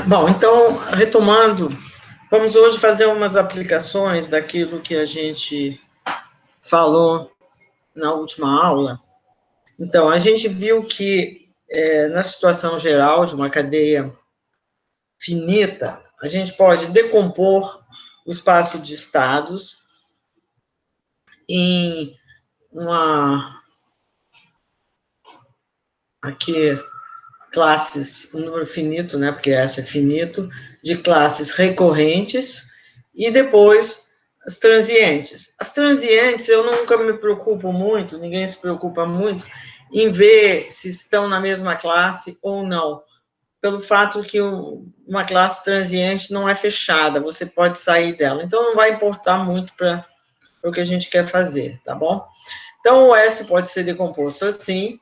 Bom, então, retomando, vamos hoje fazer umas aplicações daquilo que a gente falou na última aula. Então, a gente viu que, na situação geral de uma cadeia finita, a gente pode decompor o espaço de estados em aqui, classes, um número finito, né, porque S é finito, de classes recorrentes, e depois as transientes. As transientes, eu nunca me preocupo muito, ninguém se preocupa muito, em ver se estão na mesma classe ou não, pelo fato que uma classe transiente não é fechada, você pode sair dela, então não vai importar muito para o que a gente quer fazer, tá bom? Então, o S pode ser decomposto assim.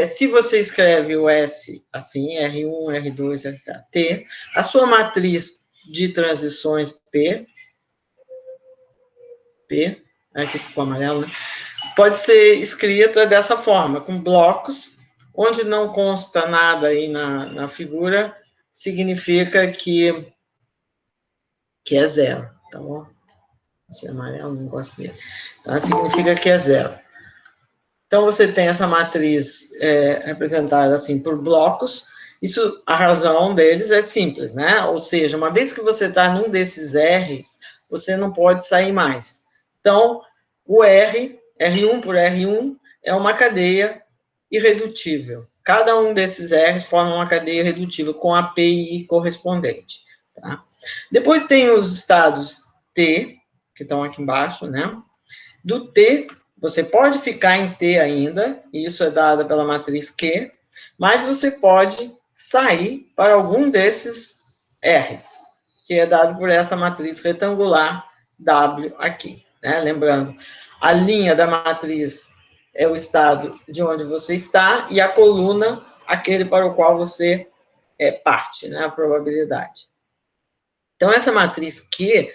Se você escreve o S assim, R1, R2, T, a sua matriz de transições P, aqui ficou amarelo, né? Pode ser escrita dessa forma, com blocos, onde não consta nada aí na figura, significa que é zero, tá bom? Esse amarelo, não gosto dele. Tá? Significa que é zero. Então, você tem essa matriz representada assim por blocos. Isso, a razão deles é simples, né? Ou seja, uma vez que você está num desses R's, você não pode sair mais. Então, o R1 por R1, é uma cadeia irredutível. Cada um desses R's forma uma cadeia irredutível com a PI correspondente. Tá? Depois tem os estados T, que estão aqui embaixo, né? Do T, você pode ficar em T ainda, e isso é dado pela matriz Q, mas você pode sair para algum desses R's, que é dado por essa matriz retangular W aqui, né? Lembrando, a linha da matriz é o estado de onde você está, e a coluna, aquele para o qual você parte, né? A probabilidade. Então, essa matriz Q,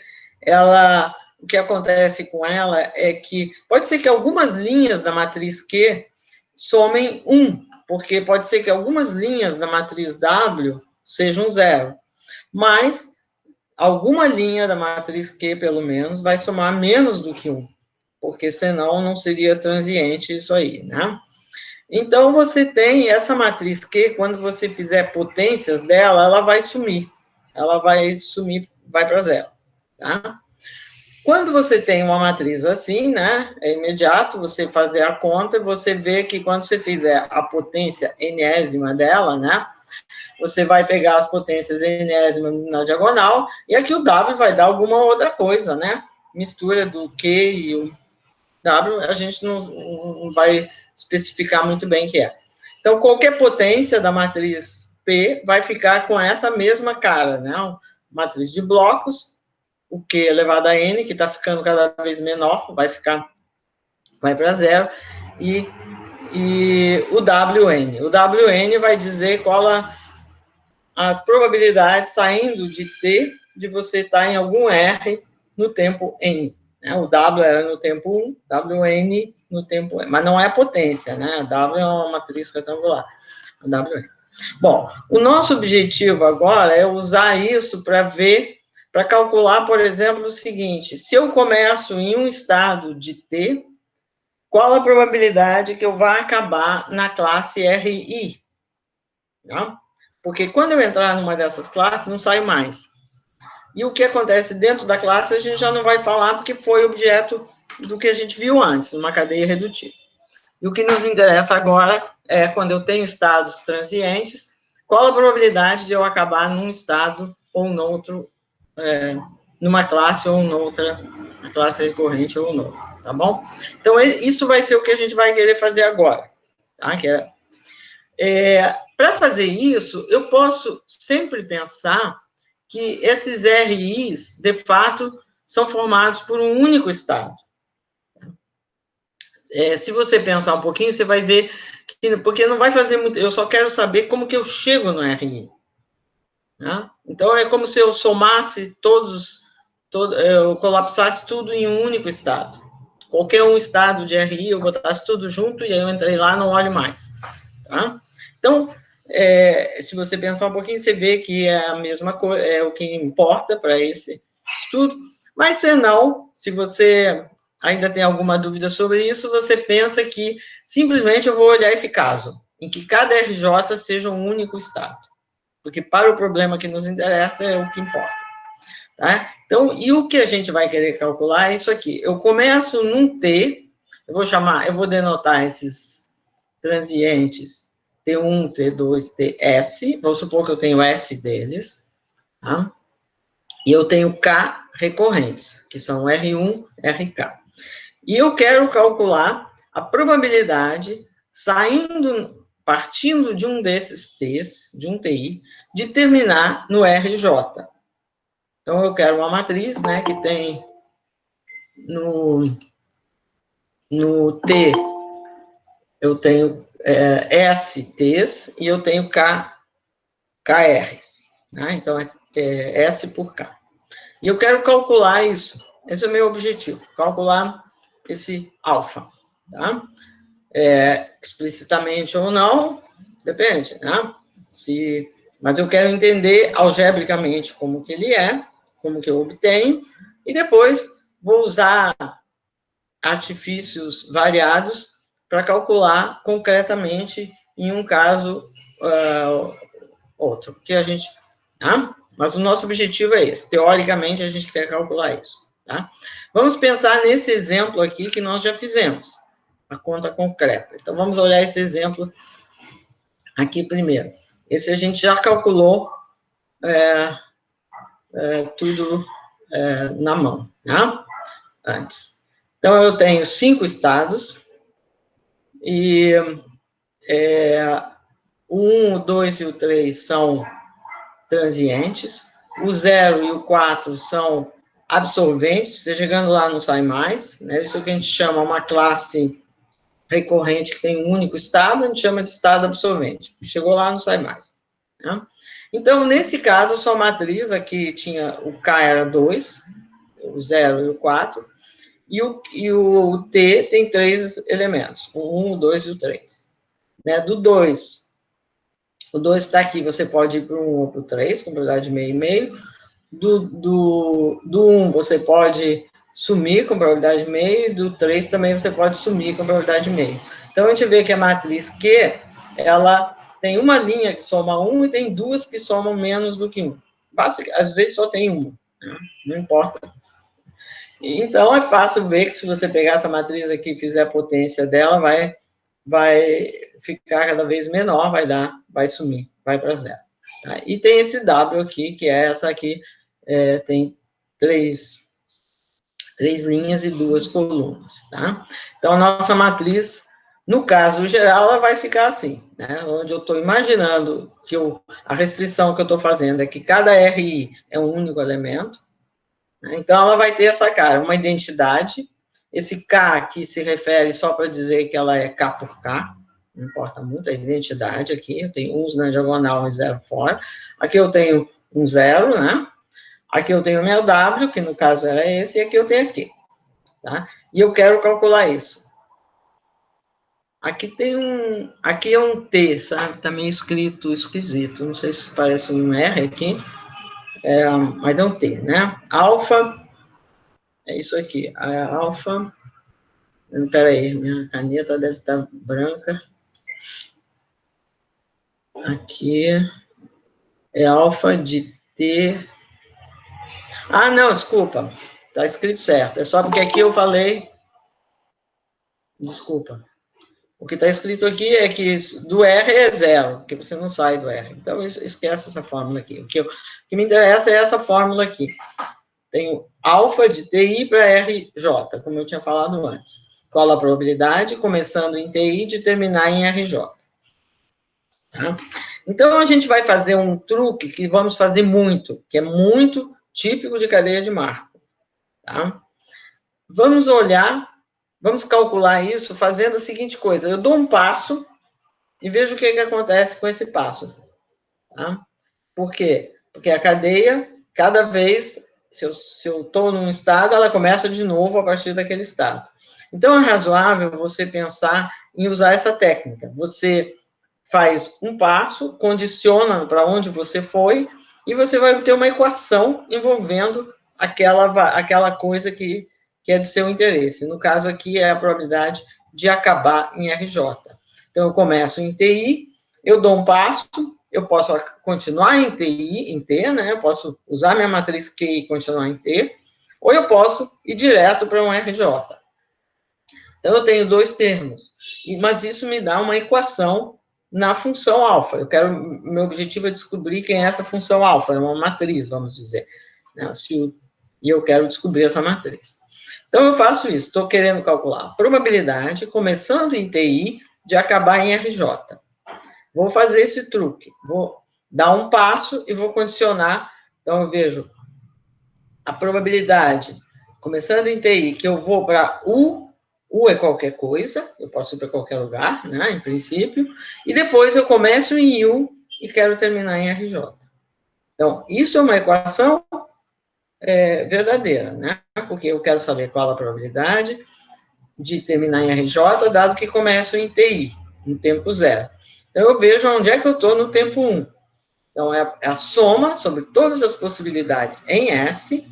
o que acontece com ela é que pode ser que algumas linhas da matriz Q somem 1, porque pode ser que algumas linhas da matriz W sejam 0, mas alguma linha da matriz Q, pelo menos, vai somar menos do que 1, porque senão não seria transiente isso aí, né? Então, você tem essa matriz Q, quando você fizer potências dela, ela vai sumir. Ela vai sumir, vai para zero, tá? Quando você tem uma matriz assim, né, é imediato você fazer a conta, você vê que quando você fizer a potência enésima dela, né, você vai pegar as potências enésimas na diagonal, e aqui o W vai dar alguma outra coisa, né, mistura do Q e o W, a gente não vai especificar muito bem o que é. Então, qualquer potência da matriz P vai ficar com essa mesma cara, né, matriz de blocos, o Q elevado a N, que está ficando cada vez menor, vai para zero, e o WN. O WN vai dizer qual as probabilidades saindo de T de você estar em algum R no tempo N. Né? O W era no tempo 1, WN no tempo N. Mas não é potência, né? A W é uma matriz retangular. O WN. Bom, o nosso objetivo agora é usar isso para calcular, por exemplo, o seguinte: se eu começo em um estado de T, qual a probabilidade que eu vá acabar na classe RI? Tá? Porque quando eu entrar numa dessas classes, não saio mais. E o que acontece dentro da classe, a gente já não vai falar, porque foi objeto do que a gente viu antes, uma cadeia redutível. E o que nos interessa agora é, quando eu tenho estados transientes, qual a probabilidade de eu acabar num estado ou noutro, numa classe ou noutra, na classe recorrente ou noutra, tá bom? Então, isso vai ser o que a gente vai querer fazer agora, tá? Para fazer isso, eu posso sempre pensar que esses RIs, de fato, são formados por um único estado. Se você pensar um pouquinho, você vai ver que, porque não vai fazer muito, eu só quero saber como que eu chego no RI. Né? Então, é como se eu somasse eu colapsasse tudo em um único estado. Qualquer um estado de RI, eu botasse tudo junto, e aí eu entrei lá, não olho mais. Tá? Então, se você pensar um pouquinho, você vê que é a mesma coisa, é o que importa para esse estudo. Mas, se não, se você ainda tem alguma dúvida sobre isso, você pensa que simplesmente eu vou olhar esse caso, em que cada RJ seja um único estado. Porque para o problema que nos interessa é o que importa. Tá? Então, e o que a gente vai querer calcular é isso aqui. Eu começo num T, eu vou denotar esses transientes T1, T2, TS, vou supor que eu tenho S deles, tá? E eu tenho K recorrentes, que são R1, RK. E eu quero calcular a probabilidade, partindo de um desses T's, de um TI, de terminar no RJ. Então, eu quero uma matriz, né, que tem no T, eu tenho STs e eu tenho KRs. Né? Então, é S por K. E eu quero calcular isso. Esse é o meu objetivo, calcular esse alfa. Tá? Explicitamente ou não, depende. Né? Mas eu quero entender algebricamente como que ele é, como que eu obtenho, e depois vou usar artifícios variados para calcular concretamente em um caso outro, que a gente, tá? Mas o nosso objetivo é esse. Teoricamente, a gente quer calcular isso, tá? Vamos pensar nesse exemplo aqui que nós já fizemos, a conta concreta. Então, vamos olhar esse exemplo aqui primeiro. Esse a gente já calculou tudo na mão, tá? Antes. Então, eu tenho 5 estados, e o 1, o 2 e o 3 são transientes, o 0 e o 4 são absorventes, você chegando lá não sai mais, né? Isso é o que a gente chama uma classe recorrente que tem um único estado, a gente chama de estado absorvente. Chegou lá, não sai mais. Né? Então, nesse caso, a sua matriz aqui tinha o K era 2, o 0 e o 4, e o T tem 3 elementos, o 1, o 2 e o 3. Né? Do 2, o 2 está aqui, você pode ir para o 1 ou para o 3, com probabilidade de meio e meio. Do 1, você pode sumir com probabilidade de meio, e do 3 também você pode sumir com probabilidade de meio. Então, a gente vê que a matriz Q, ela tem uma linha que soma 1 e tem duas que somam menos do que 1. Às vezes só tem uma, né? Não importa. Então, é fácil ver que se você pegar essa matriz aqui e fizer a potência dela, vai ficar cada vez menor, vai sumir, vai para zero. Tá? E tem esse W aqui, que é essa aqui, tem três linhas e 2 colunas, tá? Então, a nossa matriz, no caso geral, ela vai ficar assim, né? Onde eu estou imaginando que a restrição que eu estou fazendo é que cada RI é um único elemento, né? Então, ela vai ter essa cara, uma identidade, esse K aqui se refere só para dizer que ela é K por K, não importa muito a identidade aqui, eu tenho uns na diagonal e 0 fora, aqui eu tenho um 0, né? Aqui eu tenho o meu W, que no caso era esse, e aqui eu tenho aqui, tá? E eu quero calcular isso. Aqui aqui é um T, sabe? Tá meio escrito esquisito, não sei se parece um R aqui, mas é um T, né? Alfa, é isso aqui, alfa, peraí, minha caneta deve estar branca. Aqui é alfa de T. Ah, não, desculpa. Tá escrito certo. É só porque aqui eu falei. Desculpa. O que está escrito aqui é que do R é 0, porque você não sai do R. Então, esquece essa fórmula aqui. O que me interessa é essa fórmula aqui. Tenho alfa de TI para RJ, como eu tinha falado antes. Qual a probabilidade, começando em TI, de terminar em RJ. Tá? Então, a gente vai fazer um truque que vamos fazer muito, que é muito típico de cadeia de Markov. Tá? Vamos calcular isso fazendo a seguinte coisa. Eu dou um passo e vejo o que acontece com esse passo. Tá? Por quê? Porque a cadeia, cada vez, se eu estou num estado, ela começa de novo a partir daquele estado. Então, é razoável você pensar em usar essa técnica. Você faz um passo, condiciona para onde você foi, e você vai ter uma equação envolvendo aquela coisa que é de seu interesse. No caso aqui, é a probabilidade de acabar em RJ. Então, eu começo em TI, eu dou um passo, eu posso continuar em TI, em T, né? Eu posso usar minha matriz Q e continuar em T, ou eu posso ir direto para um RJ. Então, eu tenho dois termos, mas isso me dá uma equação na função alfa. Meu objetivo é descobrir quem é essa função alfa, é uma matriz, vamos dizer. Né? E eu quero descobrir essa matriz. Então, eu faço isso, estou querendo calcular a probabilidade, começando em TI, de acabar em RJ. Vou fazer esse truque, vou dar um passo e vou condicionar. Então, eu vejo a probabilidade, começando em TI, que eu vou para U é qualquer coisa, eu posso ir para qualquer lugar, né, em princípio, e depois eu começo em U e quero terminar em RJ. Então, isso é uma equação verdadeira, né, porque eu quero saber qual a probabilidade de terminar em RJ, dado que começo em TI, no tempo zero. Então, eu vejo onde é que eu estou no tempo 1. Então, é a soma sobre todas as possibilidades em S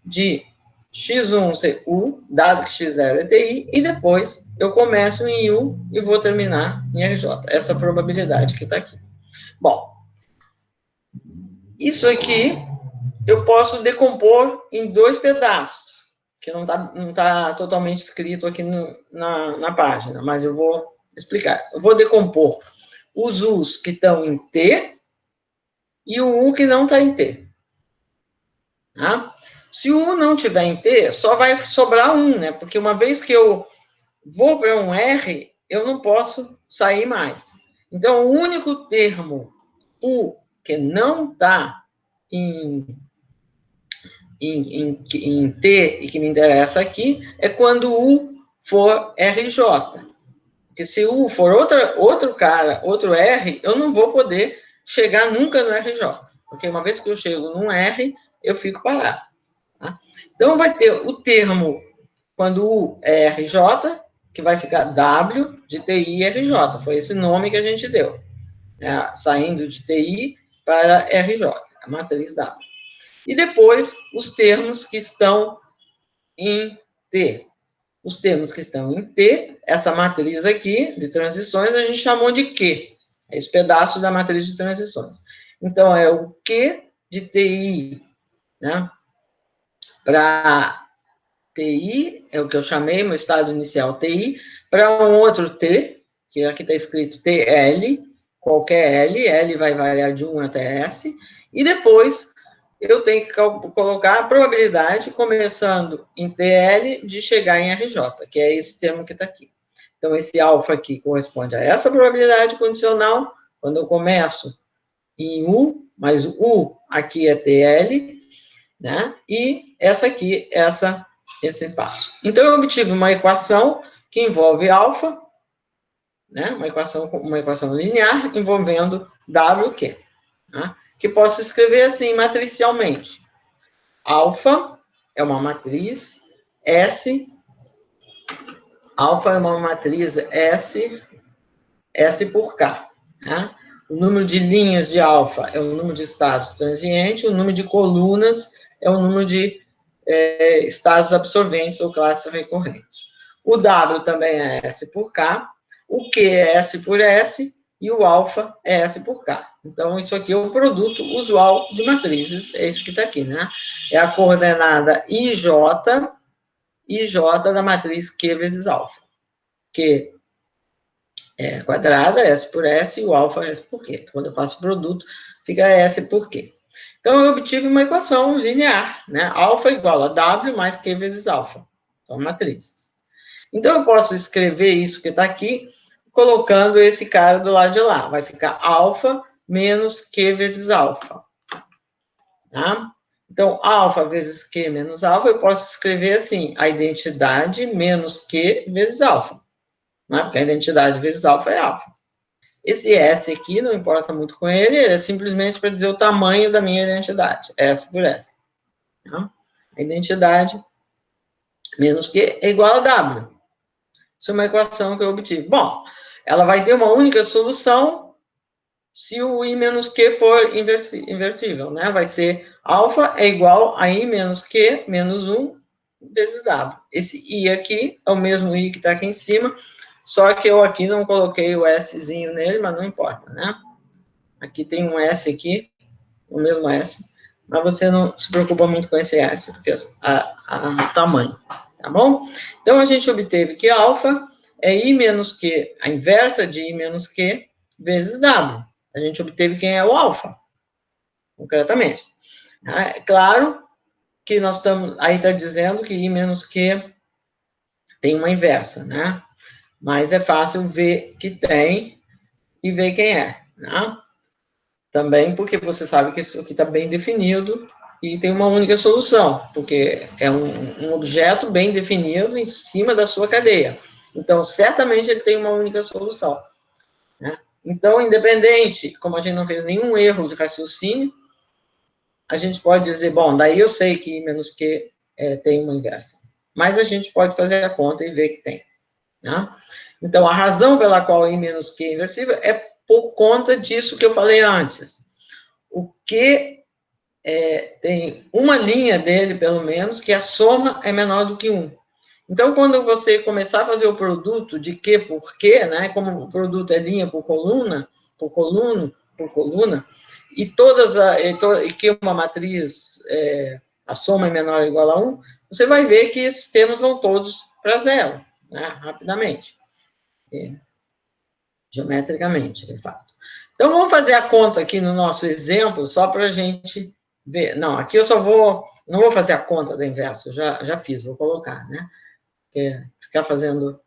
de x1 ser U, dado que x0 é TI, e depois eu começo em U e vou terminar em RJ. Essa probabilidade que está aqui. Bom, isso aqui eu posso decompor em dois pedaços, que não tá totalmente escrito aqui na página, mas eu vou explicar. Eu vou decompor os U's que estão em T e o U que não está em T. Tá? Se o U não estiver em T, só vai sobrar 1, né? Porque uma vez que eu vou para um R, eu não posso sair mais. Então, o único termo U que não está em T e que me interessa aqui é quando U for RJ. Porque se U for outro cara, outro R, eu não vou poder chegar nunca no RJ. Porque uma vez que eu chego num R, eu fico parado. Tá? Então, vai ter o termo, quando U é RJ, que vai ficar W de TI RJ. Foi esse nome que a gente deu. Né? Saindo de TI para RJ, a matriz W. E depois, os termos que estão em T. Os termos que estão em T, essa matriz aqui de transições, a gente chamou de Q. É esse pedaço da matriz de transições. Então, é o Q de TI, né? Para TI, é o que eu chamei, meu estado inicial TI, para um outro T, que aqui está escrito TL, qualquer L vai variar de 1 até S, e depois eu tenho que colocar a probabilidade, começando em TL, de chegar em RJ, que é esse termo que está aqui. Então, esse alfa aqui corresponde a essa probabilidade condicional, quando eu começo em U, mas U aqui é TL, né? E essa aqui, esse passo. Então, eu obtive uma equação que envolve alfa, né? Uma equação linear envolvendo WQ, né? Que posso escrever assim, matricialmente. Alfa é uma matriz S, alfa é uma matriz S por K, né? O número de linhas de alfa é o número de estados transientes, o número de colunas é o número de estados absorventes ou classes recorrentes. O W também é S por K, o Q é S por S e o alfa é S por K. Então, isso aqui é o produto usual de matrizes, é isso que está aqui, né? É a coordenada IJ da matriz Q vezes alfa. Q é quadrada, S por S, e o alfa é S por Q. Quando eu faço produto, fica S por Q. Então, eu obtive uma equação linear, né? Alfa igual a W mais Q vezes alfa. São matrizes. Então, eu posso escrever isso que está aqui, colocando esse cara do lado de lá. Vai ficar alfa menos Q vezes alfa. Tá? Então, alfa vezes Q menos alfa, eu posso escrever assim, a identidade menos Q vezes alfa. Né? Porque a identidade vezes alfa é alfa. Esse S aqui, não importa muito com ele, é simplesmente para dizer o tamanho da minha identidade, S por S. Tá? A identidade menos Q é igual a W. Isso é uma equação que eu obtive. Bom, ela vai ter uma única solução, se o I menos Q for inversível, né? Vai ser alfa é igual a I menos Q menos 1 vezes W. Esse I aqui é o mesmo I que está aqui em cima, só que eu aqui não coloquei o Szinho nele, mas não importa, né? Aqui tem um S aqui, o mesmo S, mas você não se preocupa muito com esse S, porque o tamanho, tá bom? Então, a gente obteve que alfa é I menos Q, a inversa de I menos Q, vezes W. A gente obteve quem é o alfa, concretamente. É claro que nós estamos, aí está dizendo que I menos Q tem uma inversa, né? Mas é fácil ver que tem e ver quem é, né? Também porque você sabe que isso aqui está bem definido e tem uma única solução, porque é um objeto bem definido em cima da sua cadeia. Então, certamente ele tem uma única solução, né? Então, independente, como a gente não fez nenhum erro de raciocínio, a gente pode dizer, bom, daí eu sei que I menos Q tem uma inversa. Mas a gente pode fazer a conta e ver que tem, né? Então, a razão pela qual I menos Q é inversível é por conta disso que eu falei antes. O Q tem uma linha dele, pelo menos, que a soma é menor do que 1. Então, quando você começar a fazer o produto de Q por Q, né, como o produto é linha por coluna, e que uma matriz, a soma é menor ou igual a 1, você vai ver que esses termos vão todos para zero, né, rapidamente. Geometricamente, de fato. Então, vamos fazer a conta aqui no nosso exemplo, só para a gente ver. Não, aqui eu não vou fazer a conta da inversa, eu já fiz, vou colocar, né? Porque ficar fazendo...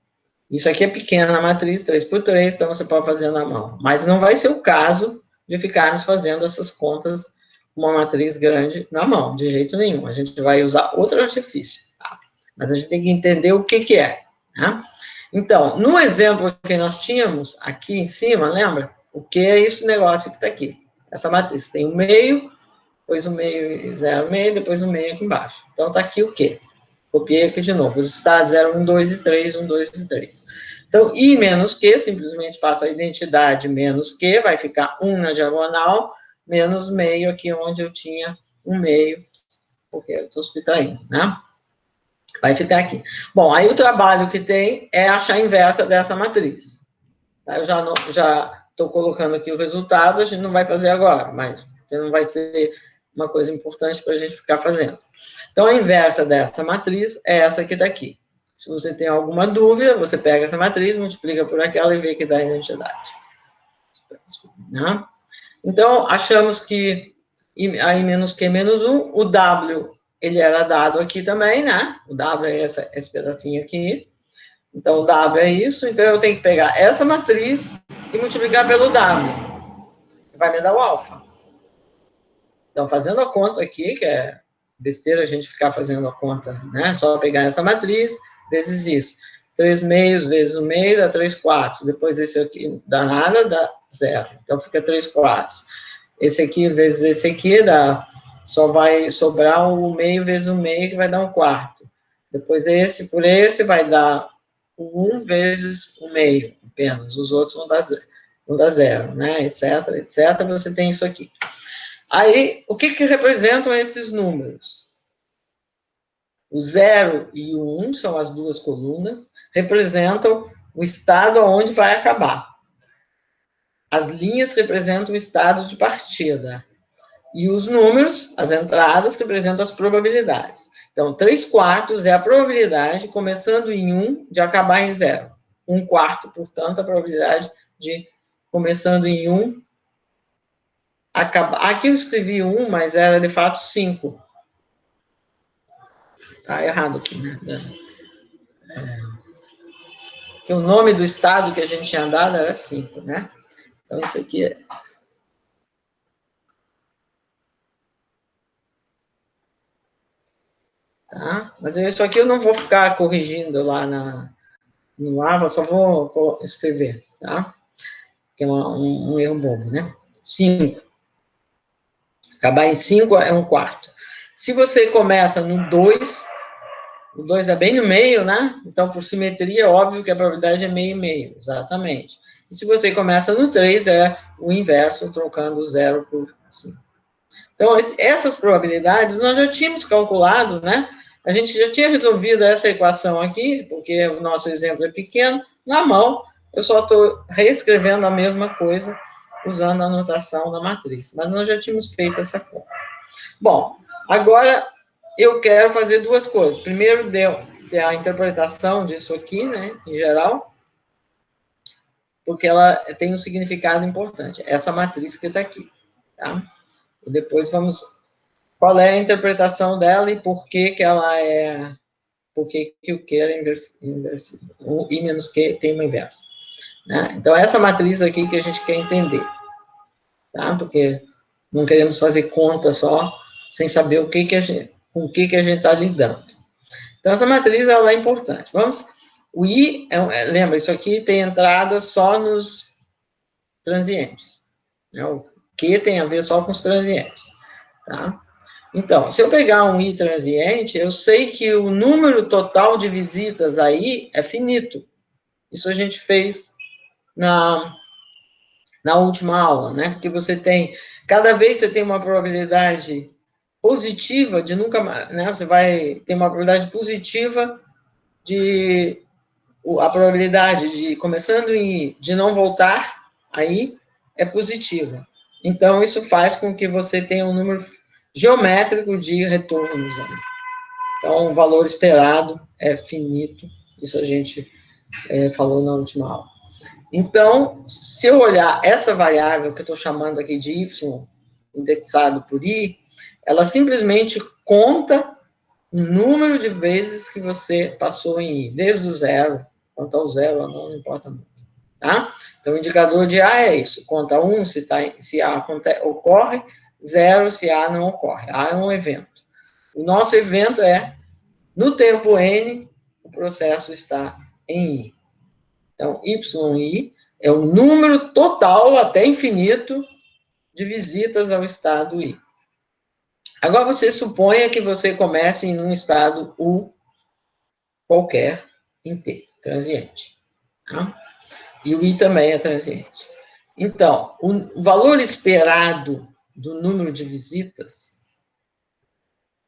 Isso aqui é pequena a matriz, 3×3, então você pode fazer na mão. Mas não vai ser o caso de ficarmos fazendo essas contas com uma matriz grande na mão, de jeito nenhum. A gente vai usar outro artifício, tá? Mas a gente tem que entender o que é, né? Então, no exemplo que nós tínhamos aqui em cima, lembra? O que é esse negócio que está aqui? Essa matriz tem um meio, depois o meio, 0, meio, depois o meio aqui embaixo. Então, está aqui o quê? Copiei aqui de novo. Os estados eram 1, 2 e 3, 1, 2 e 3. Então, I menos Q, simplesmente passo a identidade menos Q, vai ficar 1 na diagonal, menos meio aqui onde eu tinha um meio, porque eu estou subtraindo, né? Vai ficar aqui. Bom, aí o trabalho que tem é achar a inversa dessa matriz. Eu já estou colocando aqui o resultado, a gente não vai fazer agora, mas não vai ser uma coisa importante para a gente ficar fazendo. Então, a inversa dessa matriz é essa aqui daqui. Se você tem alguma dúvida, você pega essa matriz, multiplica por aquela e vê que dá a identidade. Né? Então, achamos que a I menos Q menos 1, o W, ele era dado aqui também, né? O W é esse pedacinho aqui. Então, o W é isso. Então, eu tenho que pegar essa matriz e multiplicar pelo W. Vai me dar o alfa. Então, fazendo a conta aqui, que é besteira a gente ficar fazendo a conta, né? Só pegar essa matriz, vezes isso. 3 meios vezes o meio dá 3 quartos. Depois esse aqui dá nada, dá 0. Então, fica 3 quartos. Esse aqui vezes esse aqui só vai sobrar o meio vezes o meio, que vai dar 1 quarto. Depois esse por esse vai dar 1 vezes o meio, apenas. Os outros vão dar 0, né? Etc, etc. Você tem isso aqui. Aí, o que representam esses números? O 0 e o 1 são as duas colunas, representam o estado aonde vai acabar. As linhas representam o estado de partida. E os números, as entradas, representam as probabilidades. Então, 3 quartos é a probabilidade, começando em 1, de acabar em 0. 1 quarto, portanto, a probabilidade de, começando em 1, acabar. Aqui eu escrevi 1, mas era de fato 5. Tá errado aqui, né? Porque o nome do estado que a gente tinha dado era 5, né? Então, isso aqui é... Tá? Mas isso aqui eu não vou ficar corrigindo lá no AVA, só vou escrever, tá? Que é um erro bobo, né? 5. Acabar em 5 é 1 quarto. Se você começa no 2, o 2 é bem no meio, né? Então, por simetria, é óbvio que a probabilidade é meio e meio, exatamente. E se você começa no 3, é o inverso, trocando o 0 por 5. Então, essas probabilidades nós já tínhamos calculado, né? A gente já tinha resolvido essa equação aqui, porque o nosso exemplo é pequeno, na mão, eu só estou reescrevendo a mesma coisa, usando a notação da matriz. Mas nós já tínhamos feito essa conta. Bom, agora eu quero fazer duas coisas. Primeiro, ter a interpretação disso aqui, né, em geral, porque ela tem um significado importante. Essa matriz que está aqui, tá? E depois vamos... Qual é a interpretação dela e por que que ela é... Por que que o Q é inversível? O I menos Q tem uma inversa. Né? Então, essa matriz aqui que a gente quer entender. Tá? Porque não queremos fazer conta só, sem saber o que que a gente, com o que que a gente está lidando. Então, essa matriz, ela é importante. Vamos... O I, lembra, isso aqui tem entrada só nos transientes. Né? O Q tem a ver só com os transientes. Tá? Então, se eu pegar um I transiente, eu sei que o número total de visitas aí é finito. Isso a gente fez na última aula, né? Porque você tem, cada vez você tem uma probabilidade positiva de nunca mais, né? Você vai ter uma probabilidade positiva de, a probabilidade de, começando em I, de não voltar aí, é positiva. Então, isso faz com que você tenha um número geométrico de retornos aí. Então, o valor esperado é finito, isso a gente falou na última aula. Então, se eu olhar essa variável que eu estou chamando aqui de y, indexado por i, ela simplesmente conta o número de vezes que você passou em i, desde o zero, quanto ao zero, não importa muito. Tá? Então, o indicador de A é isso, conta 1 se A ocorre, 0 se A não ocorre. A é um evento. O nosso evento é, no tempo n, o processo está em I. Então, YI é o número total, até infinito, de visitas ao estado I. Agora, você suponha que você comece em um estado U qualquer, em T, transiente. Tá? E o I também é transiente. Então, o valor esperado do número de visitas,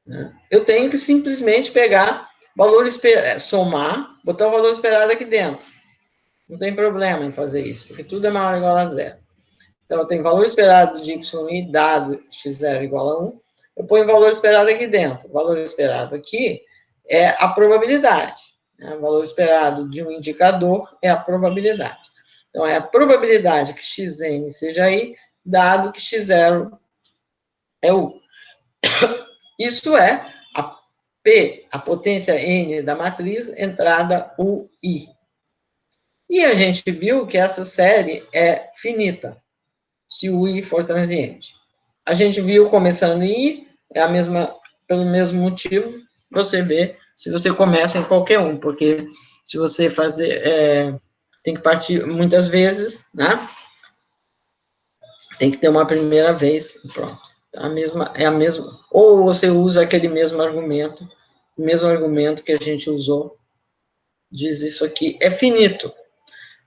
né, eu tenho que simplesmente pegar valor esperado, somar, botar o valor esperado aqui dentro. Não tem problema em fazer isso, porque tudo é maior ou igual a zero. Então, eu tenho valor esperado de y dado x0 igual a 1. Eu ponho o valor esperado aqui dentro. O valor esperado aqui é a probabilidade. Né? O valor esperado de um indicador é a probabilidade. Então, é a probabilidade que xn seja i, dado que x0 é u. Isso é a P, a potência n da matriz, entrada ui. E a gente viu que essa série é finita, se o i for transiente. A gente viu começando em i, é a mesma, pelo mesmo motivo, você vê se você começa em qualquer um, porque se você fazer, tem que partir muitas vezes, né? Tem que ter uma primeira vez, pronto. É a mesma, ou você usa aquele mesmo argumento, o mesmo argumento que a gente usou, diz isso aqui, é finito.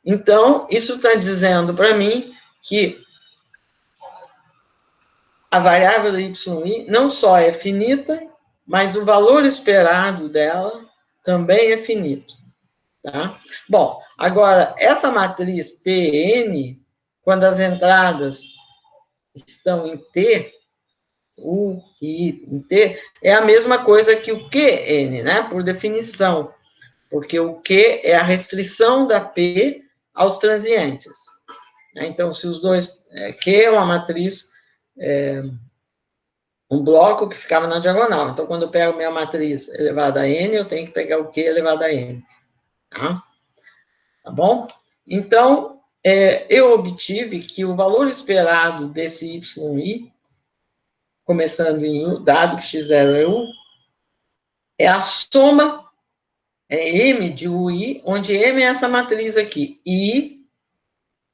Então, isso está dizendo para mim que a variável yi não só é finita, mas o valor esperado dela também é finito. Tá? Bom, agora, essa matriz Pn, quando as entradas estão em T, U e I em T, é a mesma coisa que o Qn, né? Por definição, porque o Q é a restrição da P aos transientes. Então, se os dois... Q é uma matriz... um bloco que ficava na diagonal. Então, quando eu pego minha matriz elevada a n, eu tenho que pegar o Q elevado a n. Tá bom? Então, eu obtive que o valor esperado desse yi, começando em u, dado que x0 é u, é a soma, m de ui, onde m é essa matriz aqui, i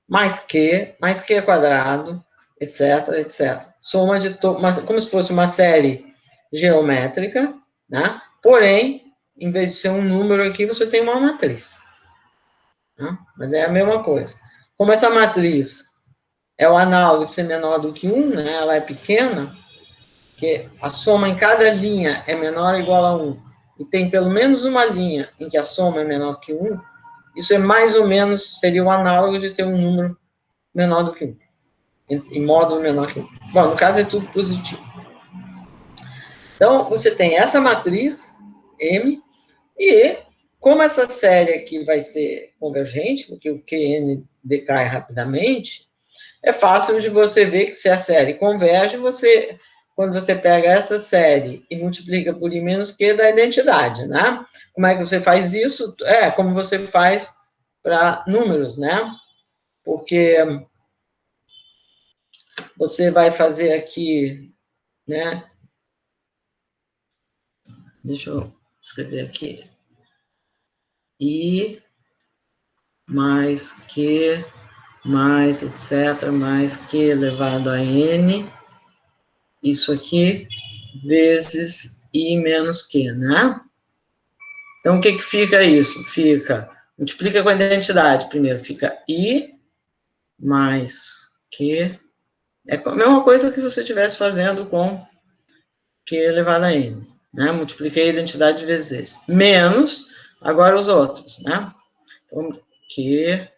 mais q quadrado, etc, etc. Soma de como se fosse uma série geométrica, né? Porém, em vez de ser um número aqui, você tem uma matriz. Né? Mas é a mesma coisa. Como essa matriz é o análogo de ser menor do que 1, né? Ela é pequena, que a soma em cada linha é menor ou igual a 1, e tem pelo menos uma linha em que a soma é menor que 1, isso é mais ou menos, seria o análogo de ter um número menor do que 1, em módulo menor que 1. Bom, no caso é tudo positivo. Então, você tem essa matriz, M, e como essa série aqui vai ser convergente, porque o QN decai rapidamente, é fácil de você ver que se a série converge, quando você pega essa série e multiplica por I menos Q, dá identidade, né? Como é que você faz isso? É como você faz para números, né? Porque você vai fazer aqui, né? Deixa eu escrever aqui. I mais Q mais etc, mais Q elevado a N, isso aqui, vezes I menos Q, né? Então, o que que fica isso? Fica, multiplica com a identidade primeiro, fica I mais Q, é a mesma coisa que você estivesse fazendo com Q elevado a N, né? Multipliquei a identidade vezes esse, menos, agora os outros, né? Então, Q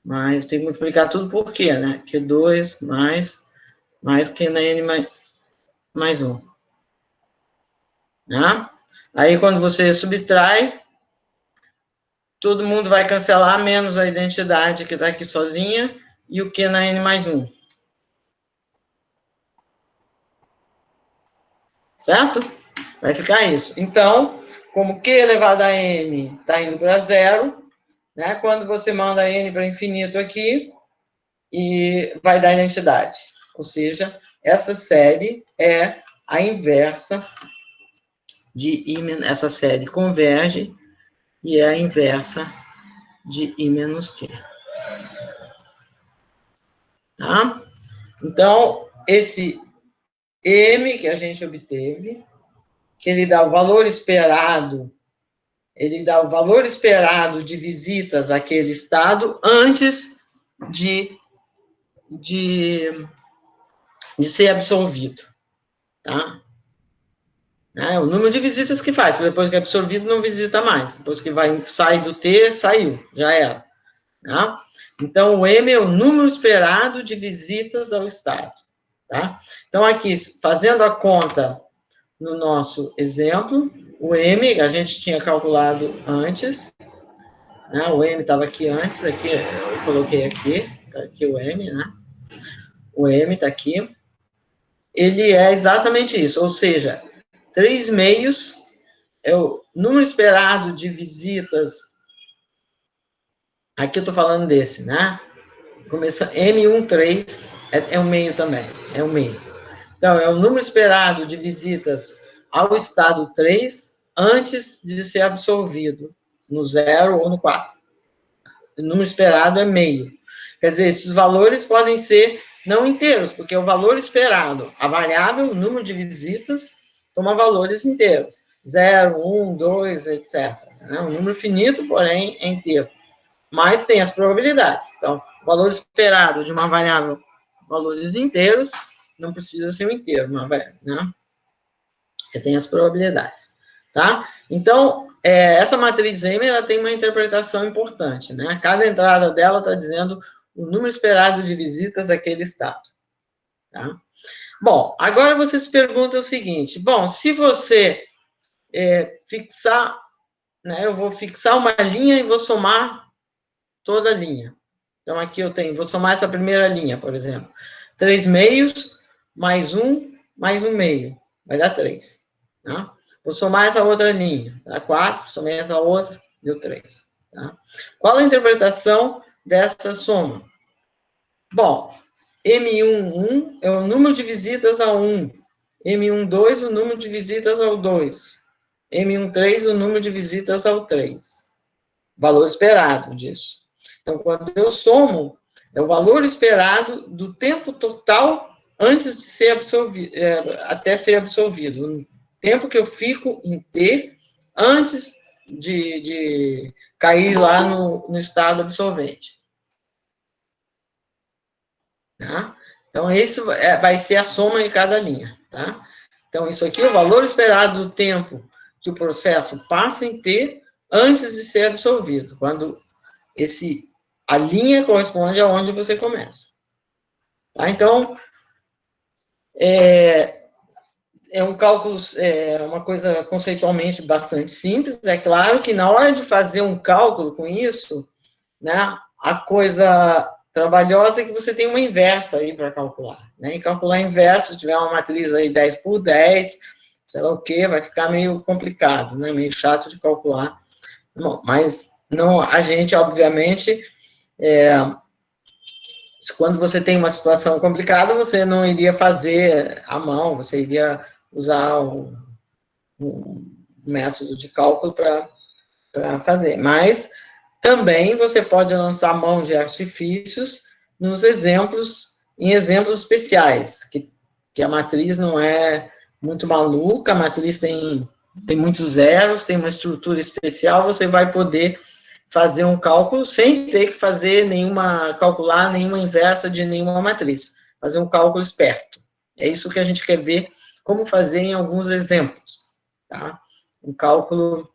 mais, tem que multiplicar tudo por Q, né? Q2 mais Q na N mais 1. Né? Aí, quando você subtrai, todo mundo vai cancelar, menos a identidade que está aqui sozinha, e o Q na N mais 1. Certo? Vai ficar isso. Então, como Q elevado a N está indo para zero, né? Quando você manda N para infinito aqui, e vai dar identidade. Ou seja, essa série é a inversa de I, essa série converge e é a inversa de I menos Q. Tá? Então, esse M que a gente obteve, que ele dá o valor esperado de visitas àquele estado antes de ser absolvido, tá? É o número de visitas que faz, porque depois que é absorvido não visita mais, depois que sai do T, saiu, já era. Tá? Então, o M é o número esperado de visitas ao estado. Tá? Então, aqui, fazendo a conta no nosso exemplo, o M a gente tinha calculado antes, né? O M estava aqui antes, aqui eu coloquei aqui, tá aqui o M, né? O M está aqui. Ele é exatamente isso, ou seja, 3 meios é o número esperado de visitas. Aqui eu estou falando desse, né? Começa M13 é um meio também, é um meio. Então, é o número esperado de visitas ao estado 3 antes de ser absolvido, no 0 ou no 4. O número esperado é meio. Quer dizer, esses valores podem ser não inteiros, porque é o valor esperado. A variável, o número de visitas, toma valores inteiros. 0, 1, 2, etc. É um número finito, porém, é inteiro. Mas tem as probabilidades. Então, o valor esperado de uma variável, valores inteiros, não precisa ser um inteiro, né? Porque tem as probabilidades, tá? Então, essa matriz M, ela tem uma interpretação importante, né? Cada entrada dela está dizendo o número esperado de visitas àquele estado, tá? Bom, agora você se pergunta o seguinte, bom, se você fixar, né, eu vou fixar uma linha e vou somar toda a linha. Então, aqui eu tenho, vou somar essa primeira linha, por exemplo. 3 meios, mais um meio. Vai dar 3. Tá? Vou somar essa outra linha. Dá 4, somei essa outra, deu 3. Tá? Qual a interpretação dessa soma? Bom, M11 é o número de visitas ao 1. M12, o número de visitas ao 2. M13, o número de visitas ao 3. Valor esperado disso. Então, quando eu somo, é o valor esperado do tempo total antes de ser absolvido, até ser absolvido. O tempo que eu fico em T antes de cair lá no estado absolvente. Tá? Então, isso vai ser a soma de cada linha. Tá? Então, isso aqui é o valor esperado do tempo que o processo passa em T antes de ser absorvido, quando a linha corresponde aonde você começa. Tá? Então, é um cálculo, uma coisa conceitualmente bastante simples. É claro que na hora de fazer um cálculo com isso, né, a coisa trabalhosa é que você tem uma inversa aí para calcular. Né? E calcular a inversa, se tiver uma matriz aí 10 por 10, sei lá o quê, vai ficar meio complicado, né? Meio chato de calcular. Bom, mas não, a gente, obviamente, quando você tem uma situação complicada, você não iria fazer à mão, você iria usar um método de cálculo para fazer. Mas também você pode lançar mão de artifícios nos exemplos, em exemplos especiais, que a matriz não é muito maluca, a matriz tem muitos zeros, tem uma estrutura especial, você vai poder fazer um cálculo sem ter que calcular nenhuma inversa de nenhuma matriz. Fazer um cálculo esperto. É isso que a gente quer ver como fazer em alguns exemplos. Tá? Um cálculo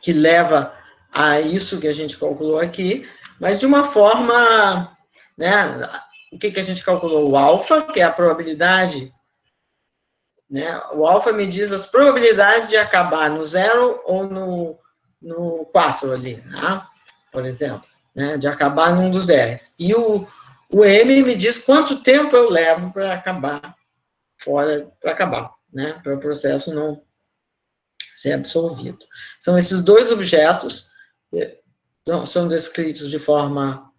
que leva a isso que a gente calculou aqui, mas de uma forma, né, o que a gente calculou? O alfa, que é a probabilidade, né, o alfa me diz as probabilidades de acabar no 0 ou no 4 ali, tá? Por exemplo, né, de acabar num dos R's. E o M me diz quanto tempo eu levo para acabar para acabar, né, para o processo não ser absolvido. São esses dois objetos que são descritos de forma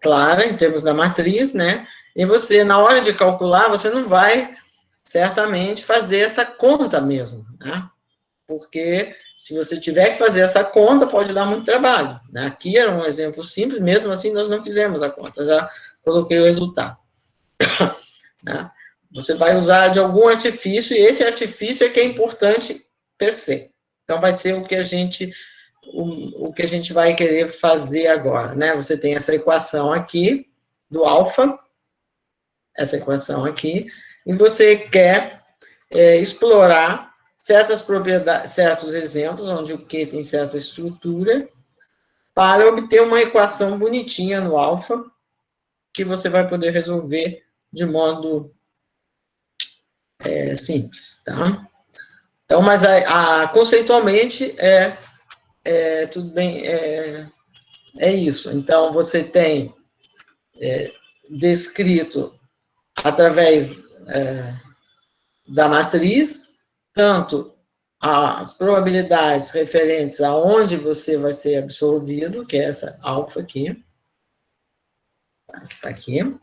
clara, em termos da matriz, né? E você, na hora de calcular, você não vai, certamente, fazer essa conta mesmo, né? Porque se você tiver que fazer essa conta, pode dar muito trabalho. Né? Aqui era um exemplo simples, mesmo assim nós não fizemos a conta, já coloquei o resultado. Né? Você vai usar de algum artifício, e esse artifício é que é importante per se. Então, vai ser o que a gente vai querer fazer agora, né? Você tem essa equação aqui, do alfa, essa equação aqui, e você quer explorar certas propriedades, certos exemplos, onde o Q tem certa estrutura, para obter uma equação bonitinha no alfa, que você vai poder resolver de modo simples, tá? Então, mas conceitualmente tudo bem, é isso. Então, você tem descrito através da matriz, tanto as probabilidades referentes a onde você vai ser absorvido, que é essa alfa aqui, que está aqui,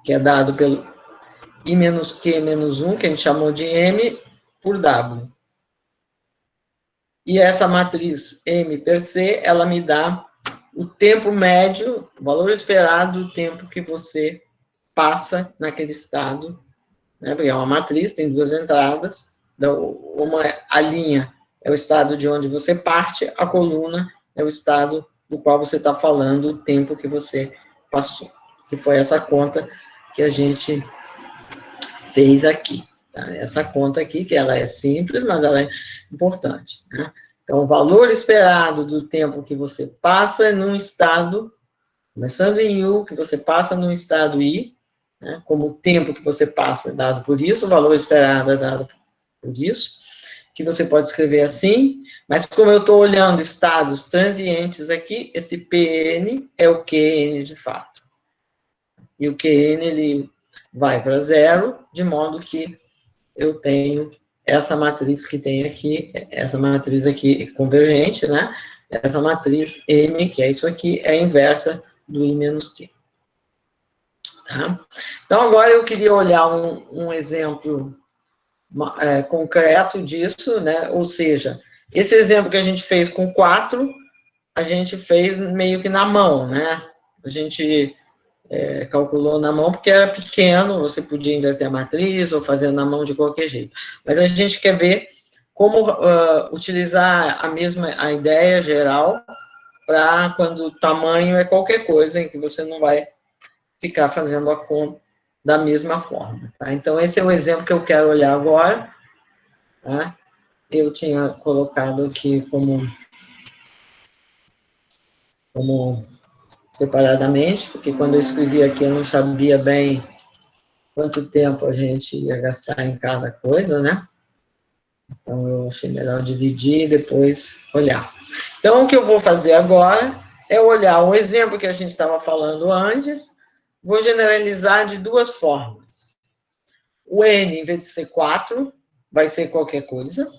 que é dado pelo I menos Q menos 1, que a gente chamou de M por W. E essa matriz M per se, ela me dá o tempo médio, o valor esperado do tempo que você passa naquele estado, né? Porque é uma matriz, tem duas entradas, a linha é o estado de onde você parte, a coluna é o estado do qual você está falando, o tempo que você passou. Que foi essa conta que a gente fez aqui. Tá? Essa conta aqui, que ela é simples, mas ela é importante. Né? Então, o valor esperado do tempo que você passa num estado, começando em U, que você passa num estado I, né, como o tempo que você passa é dado por isso, o valor esperado é dado por isso, que você pode escrever assim, mas como eu estou olhando estados transientes aqui, esse Pn é o Qn de fato. E o Qn, ele vai para zero, de modo que eu tenho essa matriz que tem aqui, essa matriz aqui convergente, né? Essa matriz M, que é isso aqui, é a inversa do I menos Q. Tá? Então, agora eu queria olhar um exemplo concreto disso, né? Ou seja, esse exemplo que a gente fez com 4, a gente fez meio que na mão, né? A gente calculou na mão porque era pequeno, você podia inverter a matriz ou fazer na mão de qualquer jeito. Mas a gente quer ver como utilizar a ideia geral para quando o tamanho é qualquer coisa em que você não vai ficar fazendo a conta da mesma forma. Tá? Então, esse é o exemplo que eu quero olhar agora. Tá? Eu tinha colocado aqui como separadamente, porque quando eu escrevi aqui eu não sabia bem quanto tempo a gente ia gastar em cada coisa, né? Então, eu achei melhor dividir e depois olhar. Então, o que eu vou fazer agora é olhar o exemplo que a gente estava falando antes, vou generalizar de duas formas. O N, em vez de ser 4, vai ser qualquer coisa.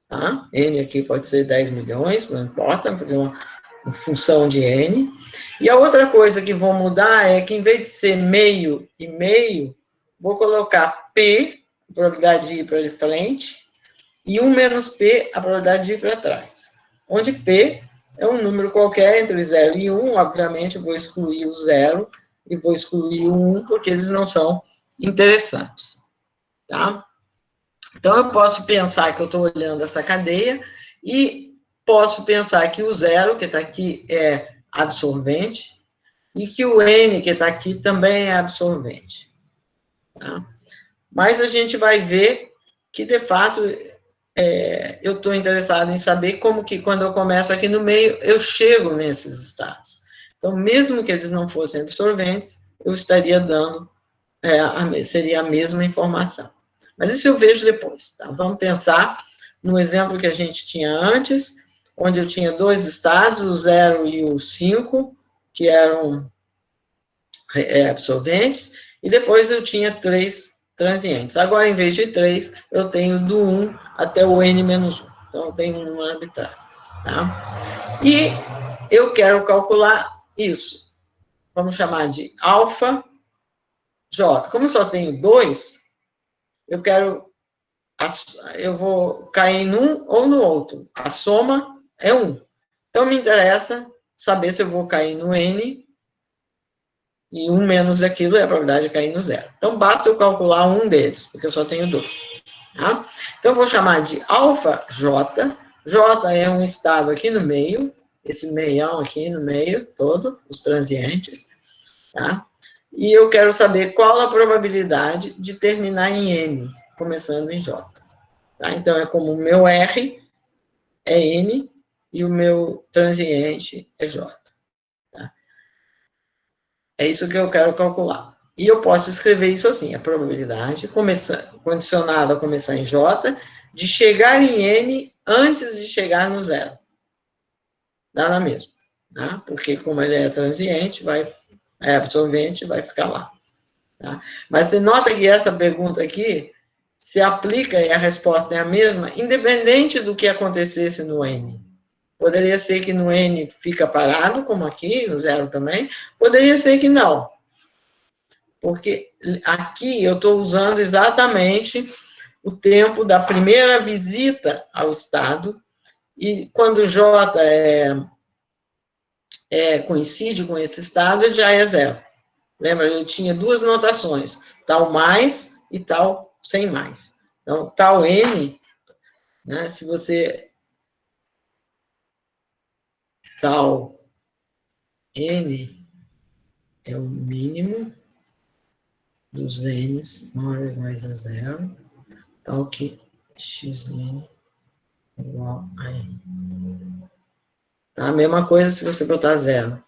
Tá? N aqui pode ser 10 milhões, não importa, vou fazer uma função de N. E a outra coisa que vou mudar é que, em vez de ser meio e meio, vou colocar P, a probabilidade de ir para frente, e 1 menos P, a probabilidade de ir para trás. Onde P é um número qualquer entre 0 e 1, obviamente eu vou excluir o 0 e vou excluir o 1, porque eles não são interessantes. Tá? Então, eu posso pensar que eu estou olhando essa cadeia e posso pensar que o 0, que está aqui, é absorvente, e que o N, que está aqui, também é absorvente. Tá? Mas a gente vai ver que, de fato, eu estou interessado em saber como que, quando eu começo aqui no meio, eu chego nesses estados. Então, mesmo que eles não fossem absorventes, eu estaria dando, seria a mesma informação. Mas isso eu vejo depois, tá? Vamos pensar no exemplo que a gente tinha antes, onde eu tinha dois estados, o 0 e o 5, que eram absorventes, e depois eu tinha 3 transientes. Agora, em vez de 3, eu tenho do 1 até o n-1. Então, eu tenho um número arbitrário. Tá? E eu quero calcular isso. Vamos chamar de alfa J. Como eu só tenho 2, eu vou cair num ou no outro. A soma é 1. Então, me interessa saber se eu vou cair no N, e 1 menos aquilo é a probabilidade de cair no 0. Então, basta eu calcular um deles, porque eu só tenho 2. Tá? Então, eu vou chamar de alfa J. J é um estado aqui no meio, esse meião aqui no meio todo, os transientes. Tá? E eu quero saber qual a probabilidade de terminar em N, começando em J. Tá? Então, é como o meu R é N e o meu transiente é J. Tá? É isso que eu quero calcular. E eu posso escrever isso assim, a probabilidade, condicionada a começar em J, de chegar em N antes de chegar no 0. Dá na mesma. Tá? Porque como ele é transiente, é absorvente, vai ficar lá. Tá? Mas você nota que essa pergunta aqui se aplica e a resposta é a mesma, independente do que acontecesse no N. Poderia ser que no N fica parado, como aqui, no 0 também. Poderia ser que não. Porque aqui eu estou usando exatamente o tempo da primeira visita ao estado, e quando J coincide com esse estado, ele já é 0. Lembra, eu tinha duas notações, tal mais e tal sem mais. Então, tal N, né, se você... Tal N é o mínimo dos N's maior ou iguais a 0, tal que Xn igual a N. Tá? A mesma coisa se você botar 0.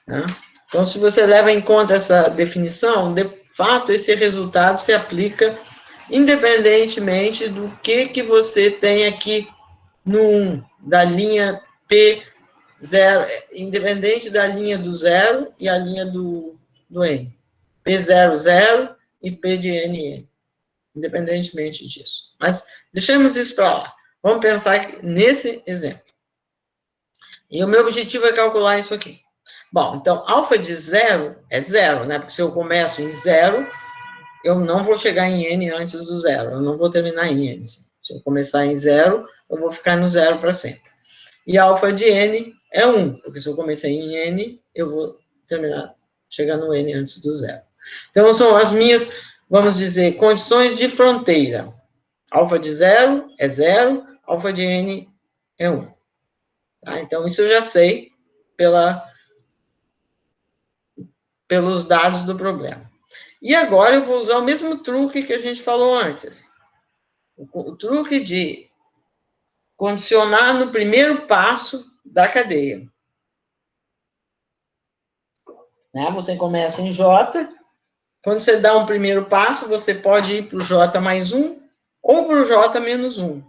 Tá? Então, se você leva em conta essa definição, de fato, esse resultado se aplica independentemente do que você tem aqui no 1, da linha P0, independente da linha do 0 e a linha do N. P00 e P de NN, independentemente disso. Mas deixemos isso para lá. Vamos pensar nesse exemplo. E o meu objetivo é calcular isso aqui. Bom, então, alfa de 0 é 0, né? Porque se eu começo em 0, eu não vou chegar em N antes do 0. Eu não vou terminar em N. Se eu começar em 0, eu vou ficar no 0 para sempre. E alfa de N é 1, porque se eu comecei em N, eu vou chegar no N antes do 0. Então, são as minhas, vamos dizer, condições de fronteira. Alfa de 0 é 0, alfa de N é 1. Tá? Então, isso eu já sei pela pelos dados do problema. E agora eu vou usar o mesmo truque que a gente falou antes. O truque de condicionar no primeiro passo da cadeia. Né? Você começa em J. Quando você dá um primeiro passo, você pode ir para o J mais 1 ou para o J menos 1.